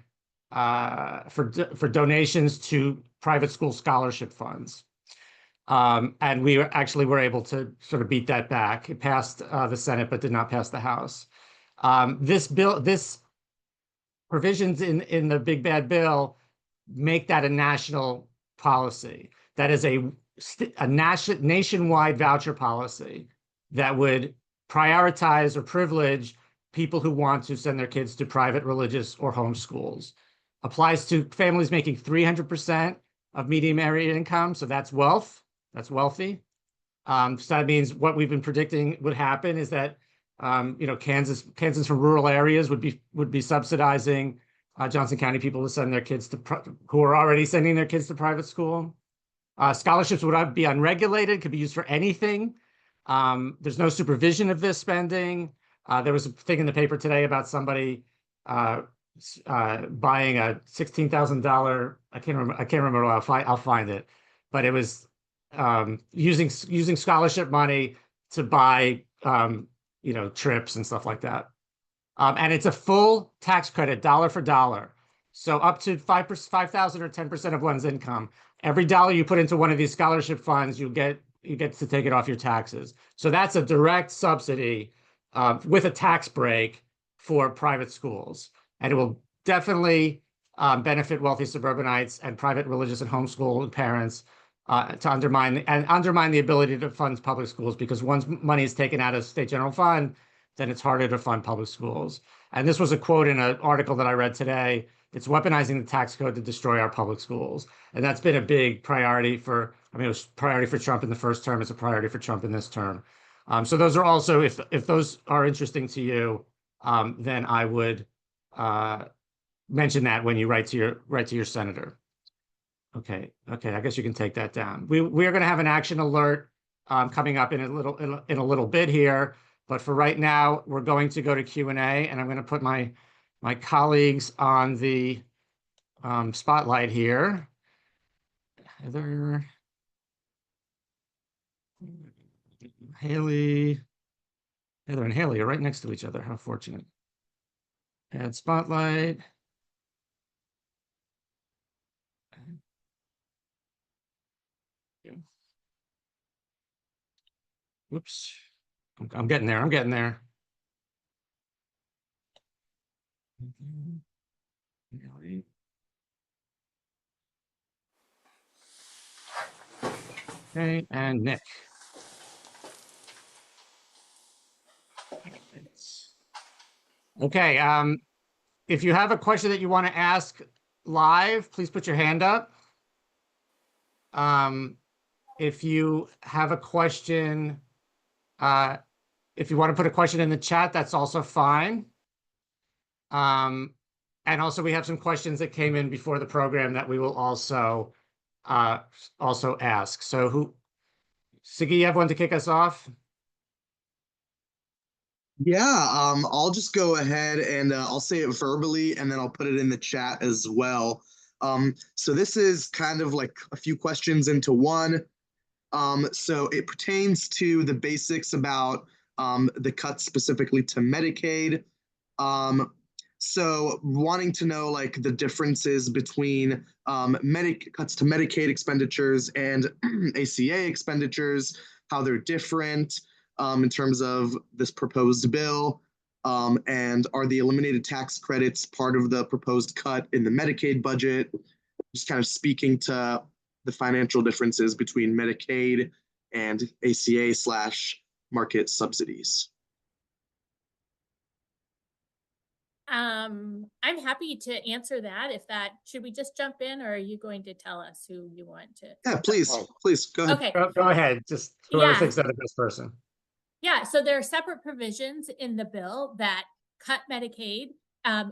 for donations to private school scholarship funds. And we actually were able to sort of beat that back. It passed the Senate, but did not pass the House. This provisions in the big bad bill make that a national policy. That is a nationwide voucher policy that would prioritize or privilege people who want to send their kids to private, religious, or home schools. Applies to families making 300% of median area income, so that's wealth. That's wealthy. So that means what we've been predicting would happen is that Kansas from rural areas would be subsidizing Johnson County people to send their kids who are already sending their kids to private school. Scholarships would be unregulated, could be used for anything. There's no supervision of this spending. There was a thing in the paper today about somebody buying a $16,000. I can't remember. I'll find it, but it was using scholarship money to buy trips and stuff like that. And it's a full tax credit, dollar for dollar. So up to 5,000 or 10% of one's income. Every dollar you put into one of these scholarship funds, you get to take it off your taxes. So that's a direct subsidy with a tax break for private schools. And it will definitely benefit wealthy suburbanites and private religious and homeschool parents to undermine the ability to fund public schools, because once money is taken out of state general fund, then it's harder to fund public schools. And this was a quote in an article that I read today. It's weaponizing the tax code to destroy our public schools. And that's been a big priority it was priority for Trump in the first term. It's a priority for Trump in this term. So those are also, if those are interesting to you, then I would mention that when you write to your senator. Okay, I guess you can take that down. We are going to have an action alert coming up in a little bit here, but for right now, we're going to go to Q&A, and I'm going to put my colleagues on the spotlight Heather and Haley are right next to each other. How fortunate. Add spotlight. Whoops. I'm getting there. Okay, and Nick. Okay, if you have a question that you want to ask live, please put your hand up. If you have a question, if you want to put a question in the chat, that's also fine. And also we have some questions that came in before the program that we will also ask. So Siggy, you have one to kick us off? Yeah, I'll just go ahead and I'll say it verbally, and then I'll put it in the chat as well. So this is kind of like a few questions into one. So it pertains to the basics about the cuts specifically to Medicaid. So wanting to know like the differences between cuts to Medicaid expenditures and ACA expenditures, how they're different in terms of this proposed bill, and are the eliminated tax credits part of the proposed cut in the Medicaid budget? Just kind of speaking to the financial differences between Medicaid and ACA/market subsidies. I'm happy to answer that. Should we just jump in, or are you going to tell us who you want to? Yeah, please go ahead. Okay. Go ahead. Just whoever thinks they're the best person. Yeah, so there are separate provisions in the bill that cut Medicaid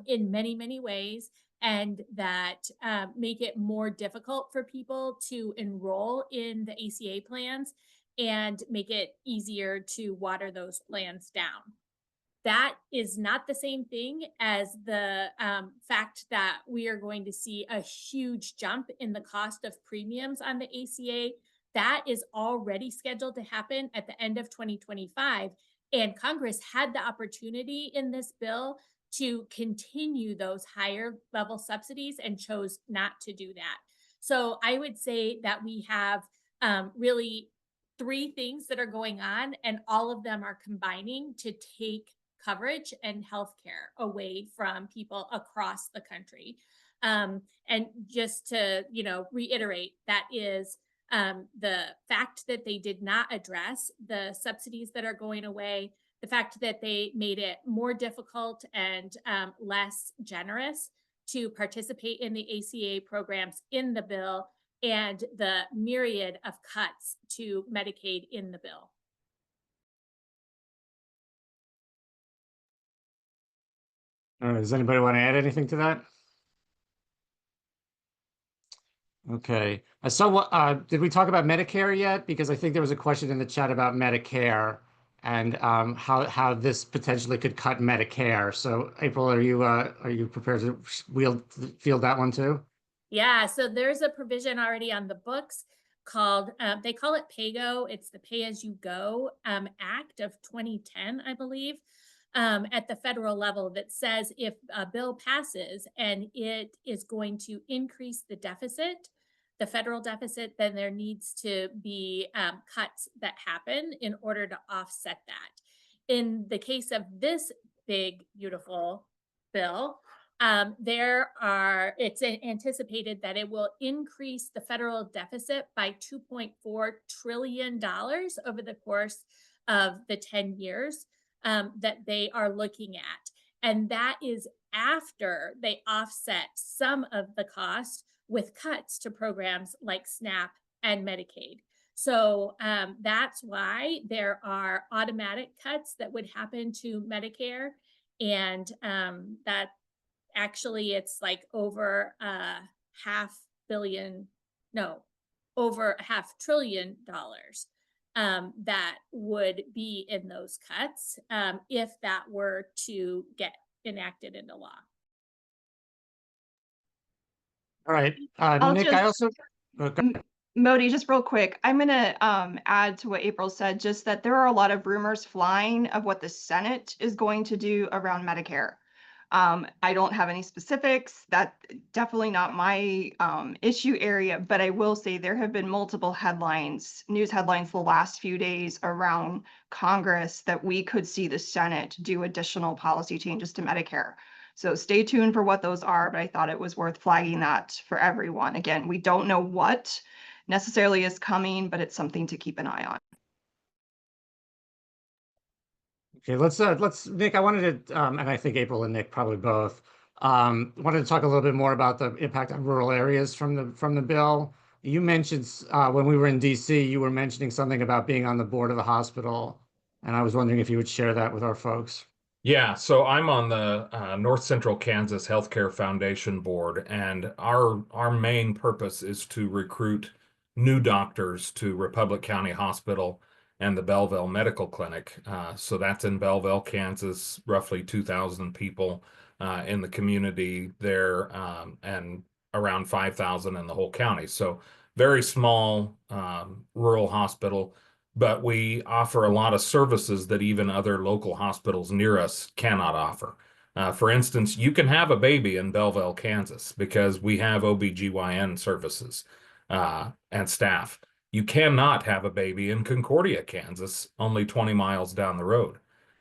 in many, many ways, and that make it more difficult for people to enroll in the ACA plans and make it easier to water those plans down. That is not the same thing as the fact that we are going to see a huge jump in the cost of premiums on the ACA. That is already scheduled to happen at the end of 2025. And Congress had the opportunity in this bill to continue those higher level subsidies and chose not to do that. So I would say that we have really three things that are going on, and all of them are combining to take coverage and healthcare away from people across the country. And just to, reiterate, that is the fact that they did not address the subsidies that are going away, the fact that they made it more difficult and less generous to participate in the ACA programs in the bill, and the myriad of cuts to Medicaid in the bill. All right, does anybody want to add anything to that? Okay, I saw what, did we talk about Medicare yet? Because I think there was a question in the chat about Medicare and how this potentially could cut Medicare. So April, are you prepared to field that one too? Yeah, so there's a provision already on the books called, they call it PAYGO. It's the Pay As You Go Act of 2010, I believe, at the federal level, that says if a bill passes and it is going to increase the deficit, the federal deficit, then there needs to be cuts that happen in order to offset that. In the case of this big, beautiful bill, it's anticipated that it will increase the federal deficit by $2.4 trillion over the course of the 10 years that they are looking at. And that is after they offset some of the cost with cuts to programs like SNAP and Medicaid. So that's why there are automatic cuts that would happen to Medicare. And that actually, it's like over over $500 billion that would be in those cuts if that were to get enacted into law. All right, I'll Nick, I also, Moti, just real quick, I'm going to add to what April said, just that there are a lot of rumors flying of what the Senate is going to do around Medicare. I don't have any specifics. That's definitely not my issue area, but I will say there have been multiple news headlines the last few days around Congress that we could see the Senate do additional policy changes to Medicare. So stay tuned for what those are, but I thought it was worth flagging that for everyone. Again, we don't know what necessarily is coming, but it's something to keep an eye on. okay, let's Nick, I wanted to and I think April and Nick probably both wanted to talk a little bit more about the impact on rural areas from the bill. You mentioned when we were in DC, you were mentioning something about being on the board of the hospital, and I was wondering if you would share that with our folks. Yeah, so I'm on the North Central Kansas Healthcare Foundation board, and our main purpose is to recruit new doctors to Republic County Hospital and the Belleville Medical Clinic. So that's in Belleville, Kansas, roughly 2,000 people in the community there, and around 5,000 in the whole county. So very small rural hospital. But we offer a lot of services that even other local hospitals near us cannot offer. For instance, you can have a baby in Belleville, Kansas, because we have OBGYN services and staff. You cannot have a baby in Concordia, Kansas, only 20 miles down the road.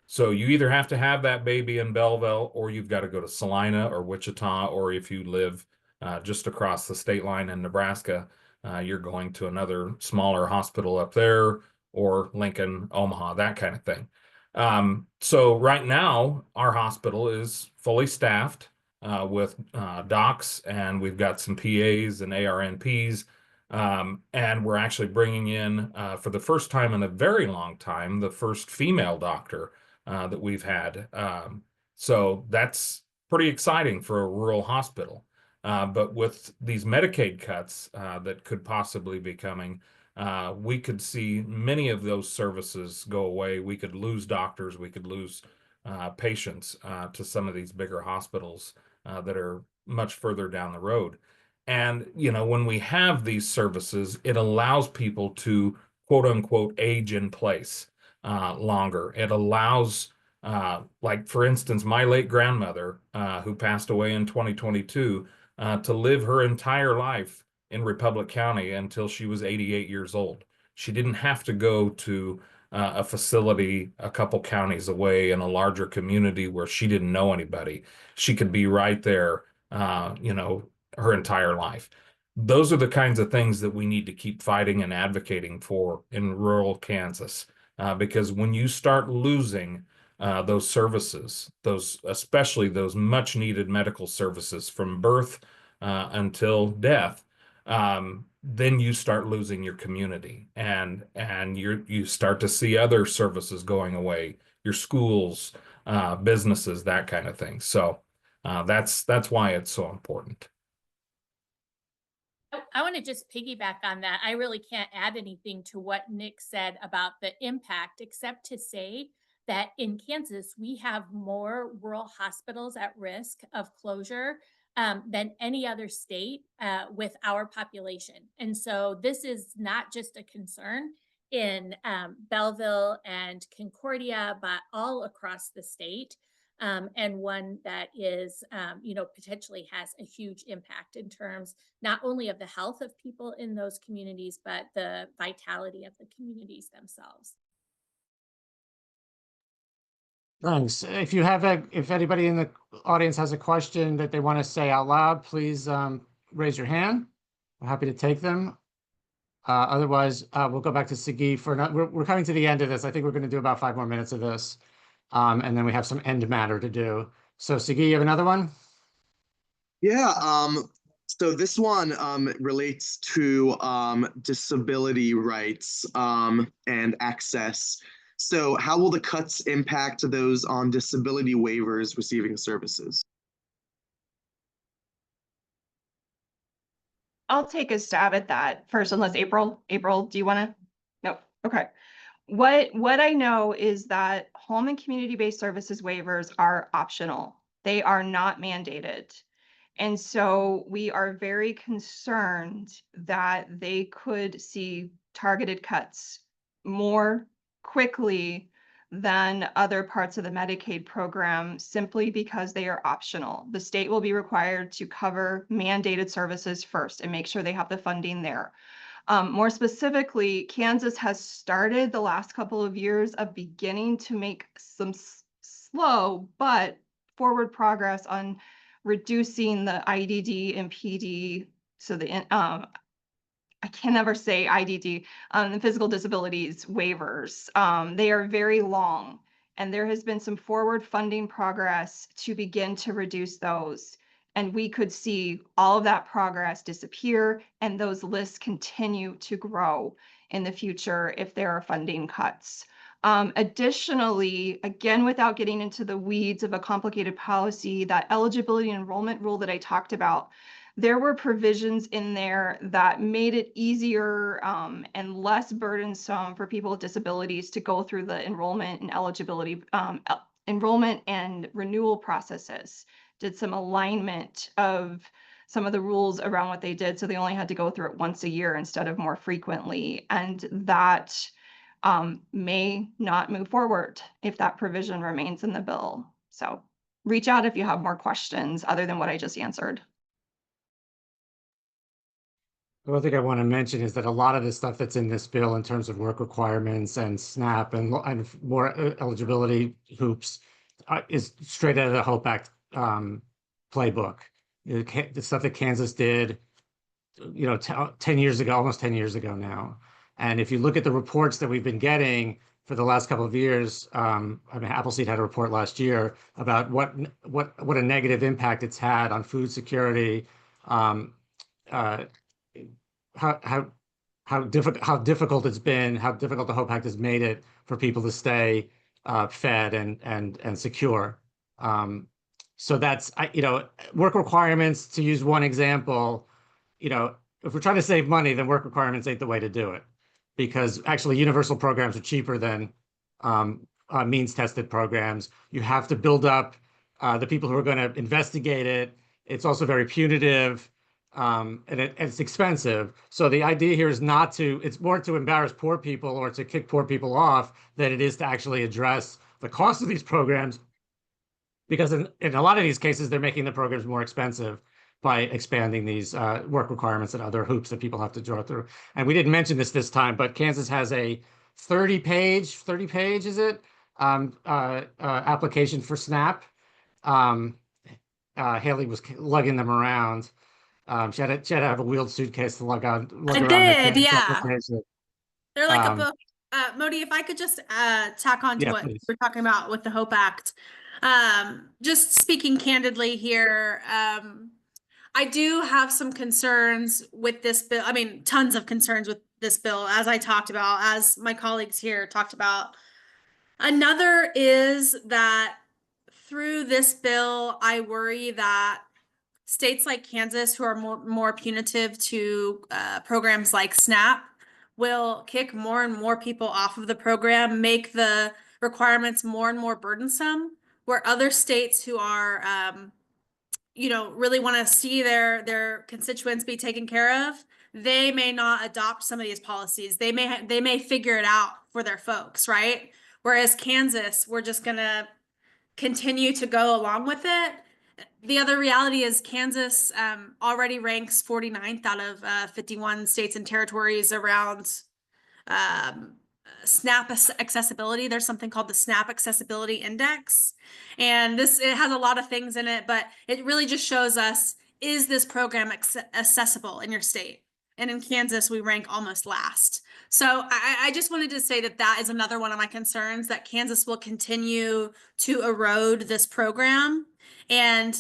So you either have to have that baby in Belleville, or you've got to go to Salina or Wichita, or if you live just across the state line in Nebraska, you're going to another smaller hospital up there, or Lincoln, Omaha, that kind of thing. So right now, our hospital is fully staffed with docs, and we've got some PAs and ARNPs, and we're actually bringing in, for the first time in a very long time, the first female doctor that we've had. So that's pretty exciting for a rural hospital. But with these Medicaid cuts that could possibly be coming, we could see many of those services go away. We could lose doctors, we could lose patients to some of these bigger hospitals that are much further down the road. And, when we have these services, it allows people to, quote unquote, age in place longer. It allows Like, for instance, my late grandmother, who passed away in 2022, to live her entire life in Republic County until she was 88 years old. She didn't have to go to a facility a couple counties away in a larger community where she didn't know anybody. She could be right there, her entire life. Those are the kinds of things that we need to keep fighting and advocating for in rural Kansas, because when you start losing those services, especially those much needed medical services from birth until death, then you start losing your community, and you start to see other services going away, your schools, businesses, that kind of thing. So that's why it's so important. I want to just piggyback on that. I really can't add anything to what Nick said about the impact, except to say that in Kansas, we have more rural hospitals at risk of closure than any other state with our population. And so this is not just a concern in Belleville and Concordia, but all across the state. And one that is, potentially has a huge impact in terms not only of the health of people in those communities, but the vitality of the communities themselves. Thanks. If anybody in the audience has a question that they want to say out loud, please raise your hand. We're happy to take them. Otherwise, we'll go back to Sagi for we're coming to the end of this. I think we're going to do about 5 more minutes of this. And then we have some end matter to do. So Sagi, you have another one? Yeah, so this one relates to disability rights and access. So how will the cuts impact those on disability waivers receiving services? I'll take a stab at that first, unless April, do you want to? No, okay. What I know is that home and community-based services waivers are optional. They are not mandated. And so we are very concerned that they could see targeted cuts more quickly than other parts of the Medicaid program simply because they are optional. The state will be required to cover mandated services first and make sure they have the funding there. More specifically, Kansas has started the last couple of years of beginning to make some slow but forward progress on reducing the IDD and PD. So the I can never say IDD, the physical disabilities waivers. They are very long, and there has been some forward funding progress to begin to reduce those. And we could see all of that progress disappear and those lists continue to grow in the future if there are funding cuts. Additionally, again, without getting into the weeds of a complicated policy, that eligibility enrollment rule that I talked about, there were provisions in there that made it easier and less burdensome for people with disabilities to go through the enrollment and eligibility, enrollment and renewal processes. Did some alignment of some of the rules around what they did, so they only had to go through it once a year instead of more frequently. And that may not move forward if that provision remains in the bill. So reach out if you have more questions other than what I just answered. One thing I want to mention is that a lot of the stuff that's in this bill in terms of work requirements and SNAP and more eligibility hoops is straight out of the HOPE Act playbook. The stuff that Kansas did, 10 years ago, almost 10 years ago now. And if you look at the reports that we've been getting for the last couple of years, Appleseed had a report last year about what a negative impact it's had on food security, how difficult it's been, how difficult the HOPE Act has made it for people to stay fed and secure. So that's work requirements, to use one example. If we're trying to save money, then work requirements ain't the way to do it, because actually universal programs are cheaper than means tested programs. You have to build up the people who are going to investigate it. It's also very punitive. And it's expensive. So the idea here is it's more to embarrass poor people or to kick poor people off than it is to actually address the cost of these programs, because in a lot of these cases, they're making the programs more expensive by expanding these work requirements and other hoops that people have to draw through. And we didn't mention this time, but Kansas has a 30 page, is it? Application for SNAP. Haley was lugging them around. She had to have a wheeled suitcase to lug around the Kansas application. They're like a book. Moti, if I could just tack on to what please. we're talking about with the Hope Act. Just speaking candidly here, I do have some concerns with this bill. I mean, tons of concerns with this bill, as I talked about, as my colleagues here talked about. Another is that through this bill, I worry that states like Kansas, who are more punitive to programs like SNAP, will kick more and more people off of the program, make the requirements more and more burdensome, where other states who are, really want to see their constituents be taken care of, they may not adopt some of these policies. They may figure it out for their folks, right? Whereas Kansas, we're just gonna continue to go along with it. The other reality is Kansas already ranks 49th out of 51 states and territories around SNAP accessibility. There's something called the SNAP Accessibility Index. And it has a lot of things in it, but it really just shows us, is this program accessible in your state? And in Kansas, we rank almost last. So I just wanted to say that is another one of my concerns, that Kansas will continue to erode this program. And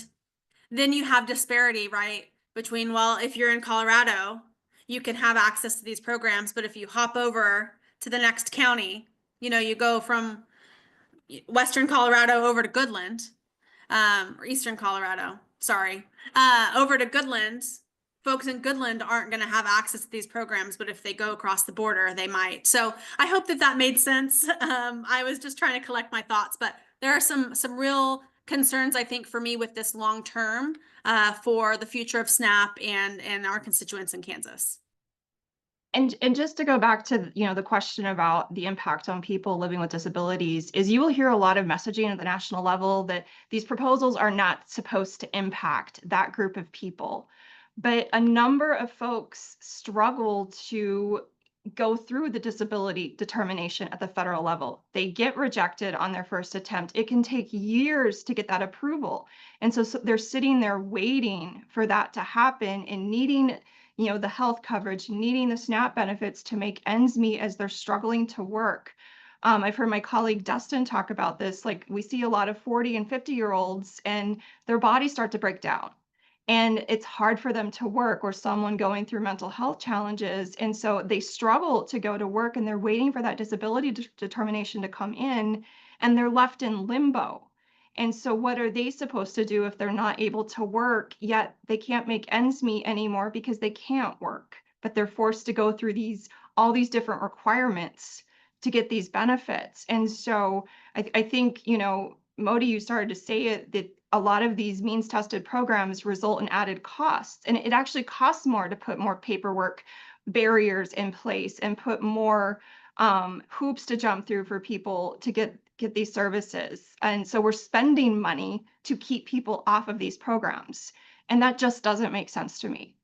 then you have disparity, right? Between, well, if you're in Colorado, you can have access to these programs, but if you hop over to the next county, you go from Western Colorado over to Goodland, or Eastern Colorado, sorry, over to Goodland, folks in Goodland aren't going to have access to these programs, but if they go across the border, they might. So I hope that made sense. I was just trying to collect my thoughts, but there are some real concerns, I think, for me with this long term for the future of SNAP and our constituents in Kansas. And just to go back to the question about the impact on people living with disabilities, is you will hear a lot of messaging at the national level that these proposals are not supposed to impact that group of people. But a number of folks struggle to go through the disability determination at the federal level. They get rejected on their first attempt. It can take years to get that approval. And so they're sitting there waiting for that to happen and needing the health coverage, needing the SNAP benefits to make ends meet as they're struggling to work. I've heard my colleague Dustin talk about this. Like, we see a lot of 40 and 50-year-olds and their bodies start to break down. And it's hard for them to work, or someone going through mental health challenges. And so they struggle to go to work, and they're waiting for that disability determination to come in, and they're left in limbo. And so what are they supposed to do if they're not able to work, yet they can't make ends meet anymore because they can't work, but they're forced to go through all these different requirements to get these benefits? And so I think, Moti, you started to say it, that a lot of these means tested programs result in added costs, and it actually costs more to put more paperwork barriers in place and put more hoops to jump through for people to get these services. And so we're spending money to keep people off of these programs, and that just doesn't make sense to me.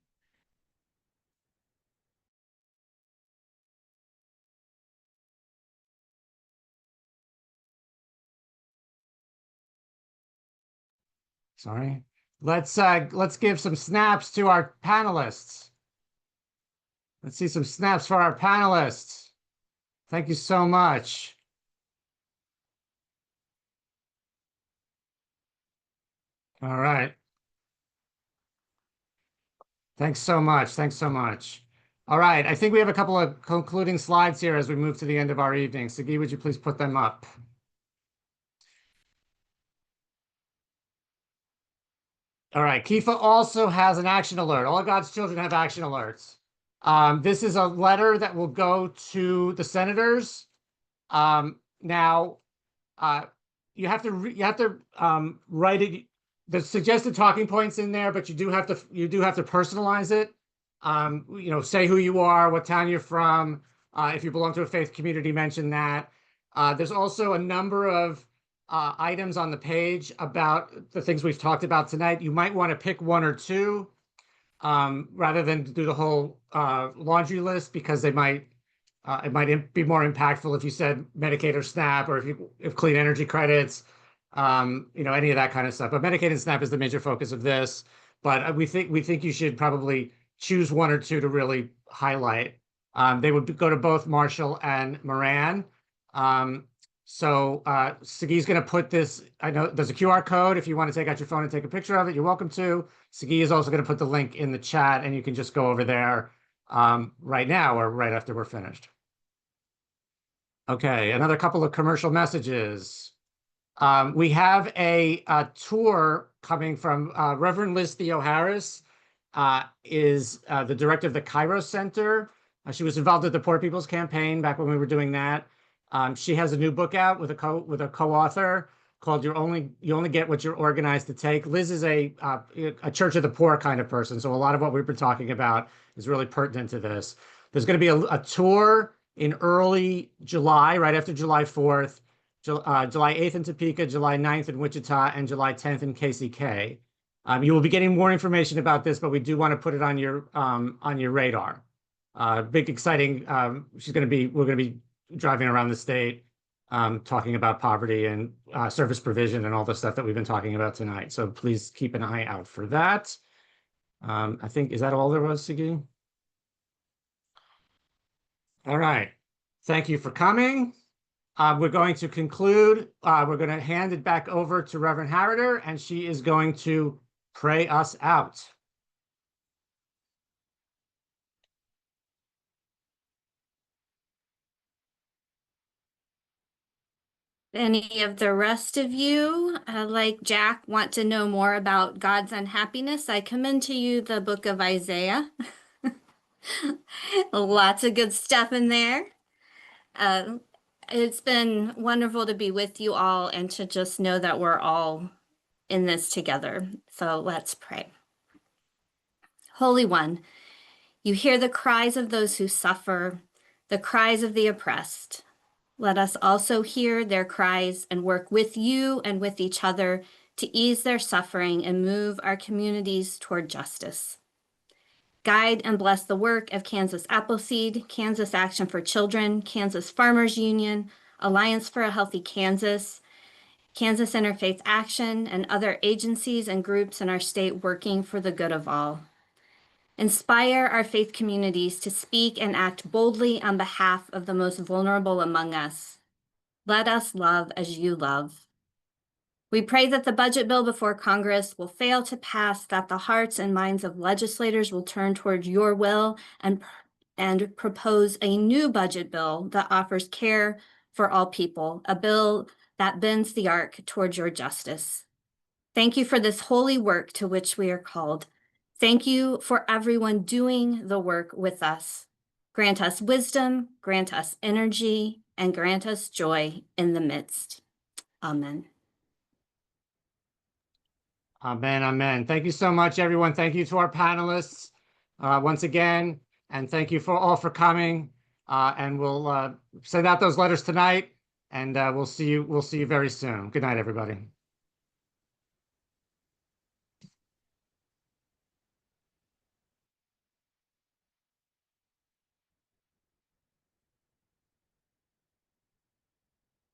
Sorry. Let's give some snaps to our panelists. Let's see some snaps for our panelists. Thank you so much. All right. Thanks so much. Thanks so much. All right. I think we have a couple of concluding slides here as we move to the end of our evening. Sagi, would you please put them up? All right. KIFA also has an action alert. All of God's children have action alerts. This is a letter that will go to the senators. Now, you have to write it. The suggested talking points in there, but you do have to personalize it. Say who you are, what town you're from. If you belong to a faith community, mention that. There's also a number of items on the page about the things we've talked about tonight. You might want to pick one or two rather than do the whole laundry list, because it might be more impactful if you said Medicaid or SNAP, or if clean energy credits, any of that kind of stuff. But Medicaid and SNAP is the major focus of this. But we think you should probably choose one or two to really highlight. They would go to both Marshall and Moran. Sigi's going to put this. I know there's a QR code. If you want to take out your phone and take a picture of it, you're welcome to. Sigi is also going to put the link in the chat, and you can just go over there right now or right after we're finished. Okay, another couple of commercial messages. We have a tour coming from Reverend Liz Theo Harris, is the director of the Kairos Center. She was involved with the Poor People's Campaign back when we were doing that. She has a new book out with a co-author called "You Only Get What You're Organized to Take." Liz is a Church of the Poor kind of person, so a lot of what we've been talking about is really pertinent to this. There's going to be a tour in early July, right after July 4th, July 8th in Topeka, July 9th in Wichita, and July 10th in KCK. You will be getting more information about this, but we do want to put it on your radar. Big, exciting. We're going to be driving around the state, talking about poverty and service provision and all the stuff that we've been talking about tonight. So please keep an eye out for that. I think, is that all there was, Sigi? All right. Thank you for coming. We're going to conclude. We're going to hand it back over to Reverend Harader, and she is going to pray us out. Any of the rest of you, like Jack, want to know more about God's unhappiness, I commend to you the book of Isaiah. Lots of good stuff in there. It's been wonderful to be with you all and to just know that we're all in this together. So let's pray. Holy One, you hear the cries of those who suffer, the cries of the oppressed. Let us also hear their cries and work with you and with each other to ease their suffering and move our communities toward justice. Guide and bless the work of Kansas Appleseed, Kansas Action for Children, Kansas Farmers Union, Alliance for a Healthy Kansas, Kansas Interfaith Action, and other agencies and groups in our state working for the good of all. Inspire our faith communities to speak and act boldly on behalf of the most vulnerable among us. Let us love as you love. We pray that the budget bill before Congress will fail to pass, that the hearts and minds of legislators will turn toward your will and propose a new budget bill that offers care for all people, a bill that bends the arc toward your justice. Thank you for this holy work to which we are called. Thank you for everyone doing the work with us. Grant us wisdom, grant us energy, and grant us joy in the midst. Amen. Amen, amen. Thank you so much, everyone. Thank you to our panelists once again, and thank you all for coming. And we'll send out those letters tonight, and we'll see you very soon. Good night, everybody.